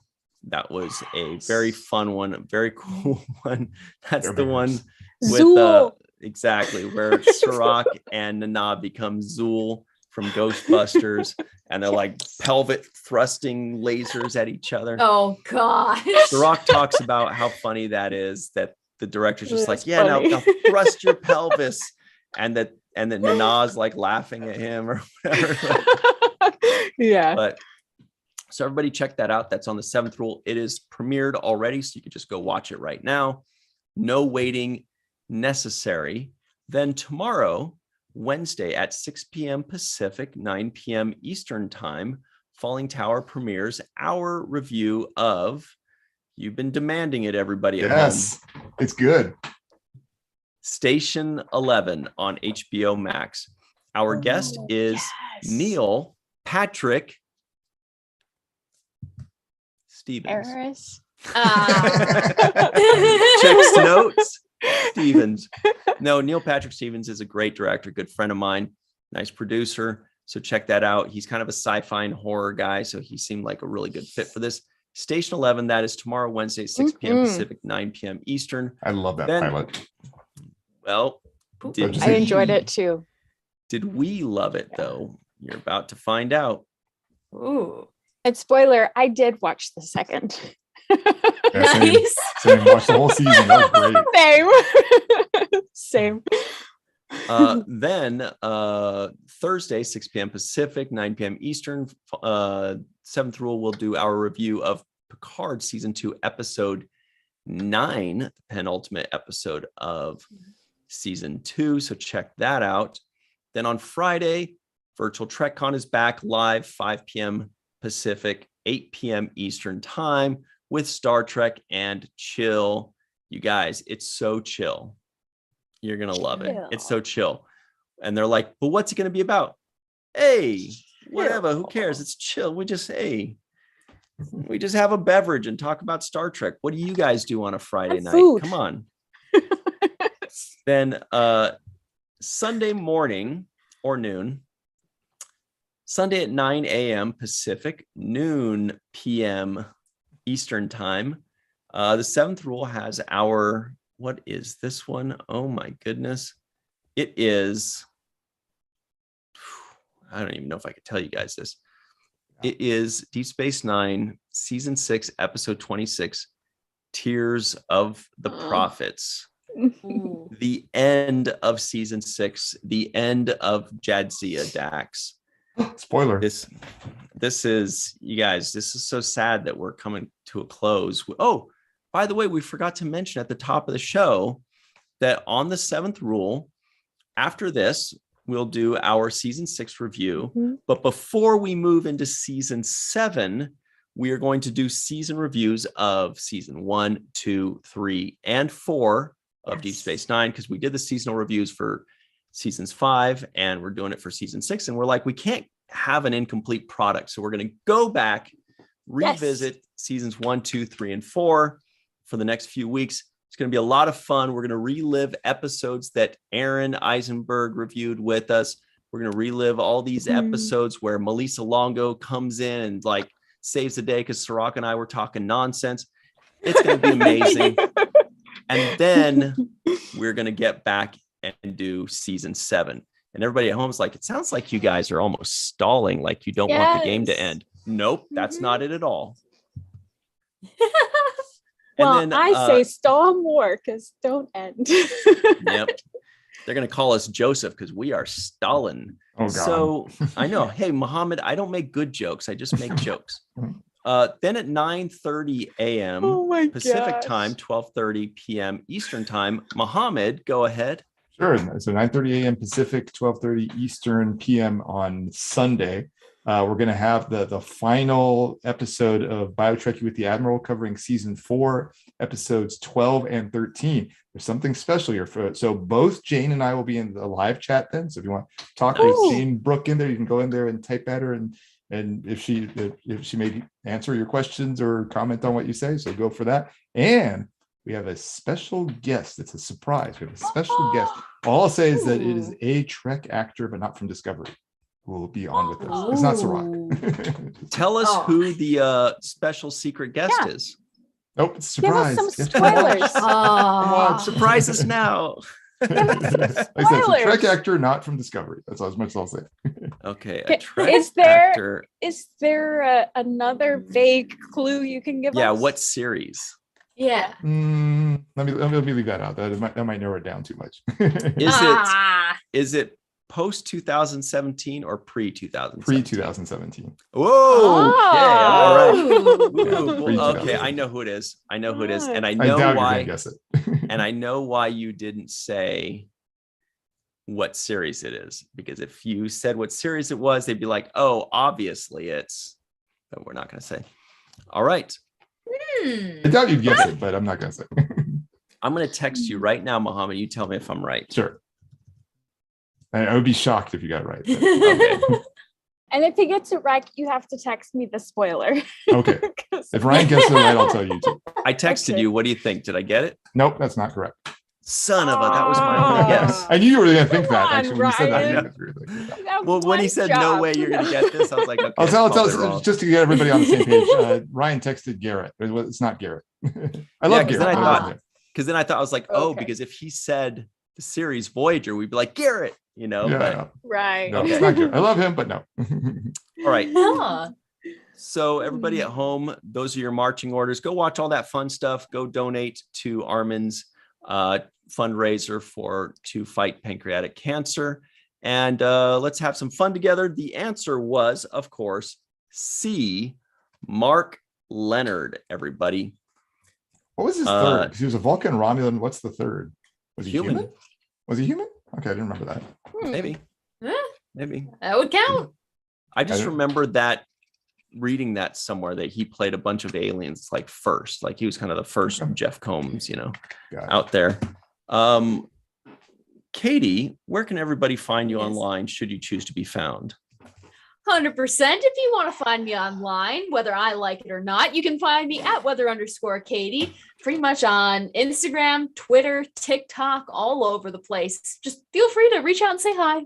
That was a very fun one, a very cool one. That's the one with Zool. exactly where Sirach and Nana become Zool from Ghostbusters, and they're like pelvic thrusting lasers at each other. Oh gosh. Sirach talks about how funny that is, that the director's just That's like, yeah, funny. now thrust your pelvis, and that Nana's like laughing at him or whatever. Yeah. But so everybody check that out. That's on the Seventh Rule. It is premiered already, so you can just go watch it right now. No waiting necessary. Then tomorrow, Wednesday at 6 p.m. Pacific, 9 p.m. Eastern Time, Falling Tower premieres our review of, you've been demanding it, everybody at Yes, home, it's good. Station 11 on HBO Max. Our guest is yes. Neil Patrick Stevens. Eris. Checks notes. Stevens. No, Neil Patrick Stevens is a great director, good friend of mine, nice producer. So check that out. He's kind of a sci-fi and horror guy, so he seemed like a really good fit for this. Station 11, that is tomorrow, Wednesday, 6 p.m. Pacific, 9 p.m. Eastern. I love that Then- pilot. Well, did I enjoyed it too. Did we love it, though? You're about to find out. Ooh. And spoiler, I did watch the second. Yeah, same. Nice. Same. Watch the whole season. That was great. Same. Then Thursday, 6 p.m. Pacific, 9 p.m. Eastern, Seventh Rule will do our review of Picard Season 2, Episode 9, the penultimate episode of Season 2. So check that out. Then on Friday, Virtual TrekCon is back live, 5 p.m. Pacific, 8 p.m. Eastern Time with Star Trek and chill. You guys, it's so chill. You're going to love it. It's so chill. And they're like, but what's it going to be about? Hey, whatever, who cares? It's chill. We just have a beverage and talk about Star Trek. What do you guys do on a Friday And night? food. Come on. Then Sunday morning or noon, Sunday at 9 a.m. Pacific, noon p.m. Eastern Time. The Seventh Rule has our, what is this one? Oh my goodness. It is, I don't even know if I could tell you guys this. It is Deep Space Nine, Season 6, Episode 26, Tears of the Prophets. Ooh. The end of Season 6, the end of Jadzia Dax. Spoiler. This is, you guys, this is so sad that we're coming to a close. Oh, by the way, we forgot to mention at the top of the show that on the Seventh Rule, after this, we'll do our Season 6 review. Mhm. But before we move into Season 7, we are going to do season reviews of Season 1, 2, 3, and 4 of Deep Space Nine, because we did the seasonal reviews for Seasons 5, and we're doing it for Season 6. And we're like, we can't have an incomplete product. So we're going to go back, revisit Seasons 1, 2, 3, and 4. for the next few weeks. It's going to be a lot of fun. We're going to relive episodes that Aaron Eisenberg reviewed with us. We're going to relive all these episodes where Melissa Longo comes in and like saves the day because Sirach and I were talking nonsense. It's going to be amazing. And then we're going to get back and do season 7. And everybody at home is like, it sounds like you guys are almost stalling, like you don't want the game to end. Nope, that's not it at all. Well, then, I say stall more because don't end. Yep. They're going to call us Joseph because we are stalling. Oh, God. So I know. Hey, Muhammad, I don't make good jokes. I just make jokes. Then at 9:30 a.m. Pacific time, 12:30 p.m. Eastern time, Muhammad, go ahead. Sure. So 9:30 a.m. Pacific, 12:30 Eastern p.m. on Sunday. We're going to have the final episode of BioTrekkie with the Admiral covering season 4, episodes 12 and 13. There's something special here. So both Jane and I will be in the live chat then. So if you want to talk with Jane Brooke in there, you can go in there and type at her. And if she may answer your questions or comment on what you say, so go for that. And we have a special guest. It's a surprise. We have a special guest. All I'll say is that it is a Trek actor, but not from Discovery, who will be on with us. It's not Sirach. Tell us who the special secret guest is. Nope, it's a surprise. Give us some spoilers. Come on, surprise us now. Like I said, it's a Trek actor, not from Discovery. That's as much as I'll say. Okay, a Trek actor. Is there another vague clue you can give us? Yeah, what series? Yeah. Let me leave that out. That might narrow it down too much. Is it post 2017 or pre 2017? Pre 2017. Whoa. Okay. All right. Ooh. Okay. I know who it is. And I know why. You're guess it. And I know why you didn't say what series it is, because if you said what series it was, they'd be like, "Oh, obviously it's." But we're not going to say. All right. I doubt you'd guess it, but I'm not going to say. I'm going to text you right now, Muhammad. You tell me if I'm right. Sure. I would be shocked if you got it right. Okay. And if he gets it right, you have to text me the spoiler. Okay. If Ryan gets it right, I'll tell you too. I texted you. What do you think? Did I get it? Nope, that's not correct. Son of a, that was my only guess. I knew you were going to think that. On, actually, when you said that. Well, when he said no way you're going to get this, I was like, okay. I'll tell just to get everybody on the same page. Ryan texted Garrett. It's not Garrett. I love Garrett. Because then I thought I was like, because if he said the series Voyager, we'd be like Garrett, right. No, it's not Garrett. I love him, but no. All right. So everybody at home, those are your marching orders. Go watch all that fun stuff. Go donate to Armin's fundraiser to fight pancreatic cancer. And let's have some fun together. The answer was, of course, C, Mark Leonard, everybody. What was his third? Because he was a Vulcan Romulan. What's the third? Was he human? Was he human? Okay, I didn't remember that. Maybe. Maybe. That would count. I just remember that reading that somewhere that he played a bunch of aliens like first. Like he was kind of the first Jeff Combs, out there. Katie, where can everybody find you online should you choose to be found? 100%. If you want to find me online, whether I like it or not, you can find me at weather_Katie, pretty much on Instagram, Twitter, TikTok, all over the place. Just feel free to reach out and say hi.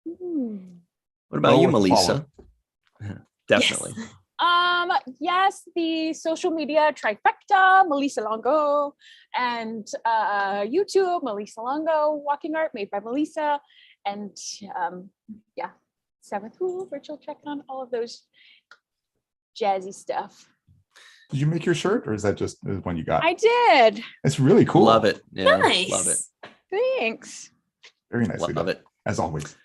What about you, Melissa? Definitely. Yes, the social media trifecta, Melissa Longo, and YouTube, Melissa Longo, Walking Art made by Melissa, and Seventh Rule, Virtual Check-On, all of those jazzy stuff. Did you make your shirt, or is that just the one you got? I did. It's really cool. Love it. Yeah, nice. Love it. Thanks. Very nicely done. Love it. As always.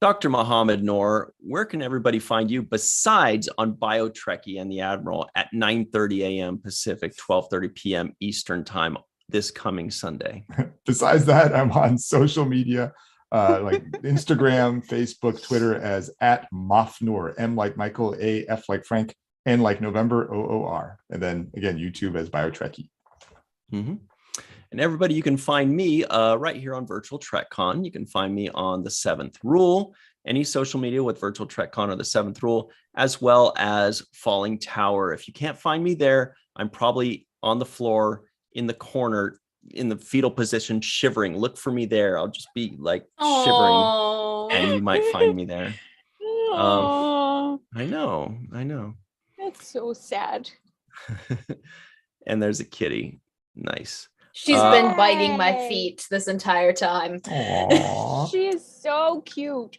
Dr. Muhammad Noor, where can everybody find you besides on BioTrekkie and the Admiral at 9:30 a.m. Pacific, 12:30 p.m. Eastern time this coming Sunday? Besides that, I'm on social media, like Instagram, Facebook, Twitter as @Mofnoor, M like Michael, A, F like Frank, N like November, OOR. And then again, YouTube as BioTrekkie. And everybody, you can find me right here on Virtual TrekCon. You can find me on the Seventh Rule, any social media with Virtual TrekCon or the Seventh Rule, as well as Falling Tower. If you can't find me there, I'm probably on the floor in the corner in the fetal position, shivering. Look for me there. I'll just be like shivering, Oh, and you might find me there. Oh, I know. that's so sad. And there's a kitty. Nice. she's Uh, been biting my Yay. feet this entire time. Aww. She is so cute.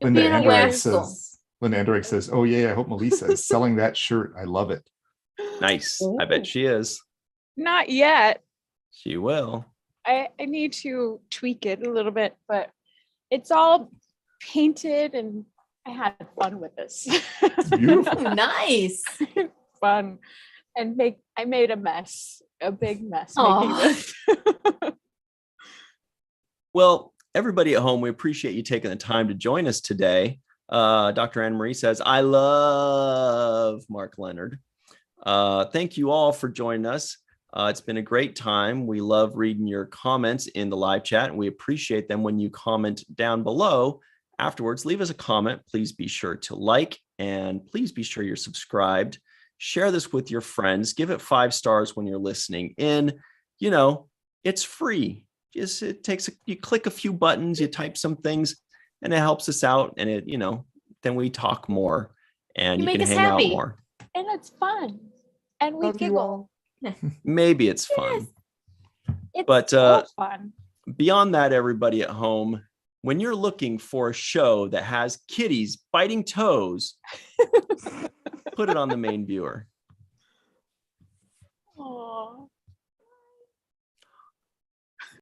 Linda Being a Andorek rascal. says, "Oh yeah, I hope Melissa is selling that shirt. I love it." Nice. I bet she is. Not yet. She will. I need to tweak it a little bit, but it's all painted and I had fun with this. Beautiful. Nice. Fun. And I made a mess, a big mess Aw. making this. Well, everybody at home, we appreciate you taking the time to join us today. Dr. Anne Marie says, I love Mark Leonard. Thank you all for joining us. It's been a great time. We love reading your comments in the live chat, and we appreciate them when you comment down below. Afterwards, leave us a comment. Please be sure to like, and please be sure you're subscribed. Share this with your friends. Give it 5 stars when you're listening in. You know, it's free. You click a few buttons, you type some things, and it helps us out. And then we talk more, and You you make can us hang happy. out more. And it's fun. And we Love you giggle. all. Maybe it's fun. It's But, so fun. Beyond that, everybody at home, when you're looking for a show that has kitties biting toes, put it on the main viewer.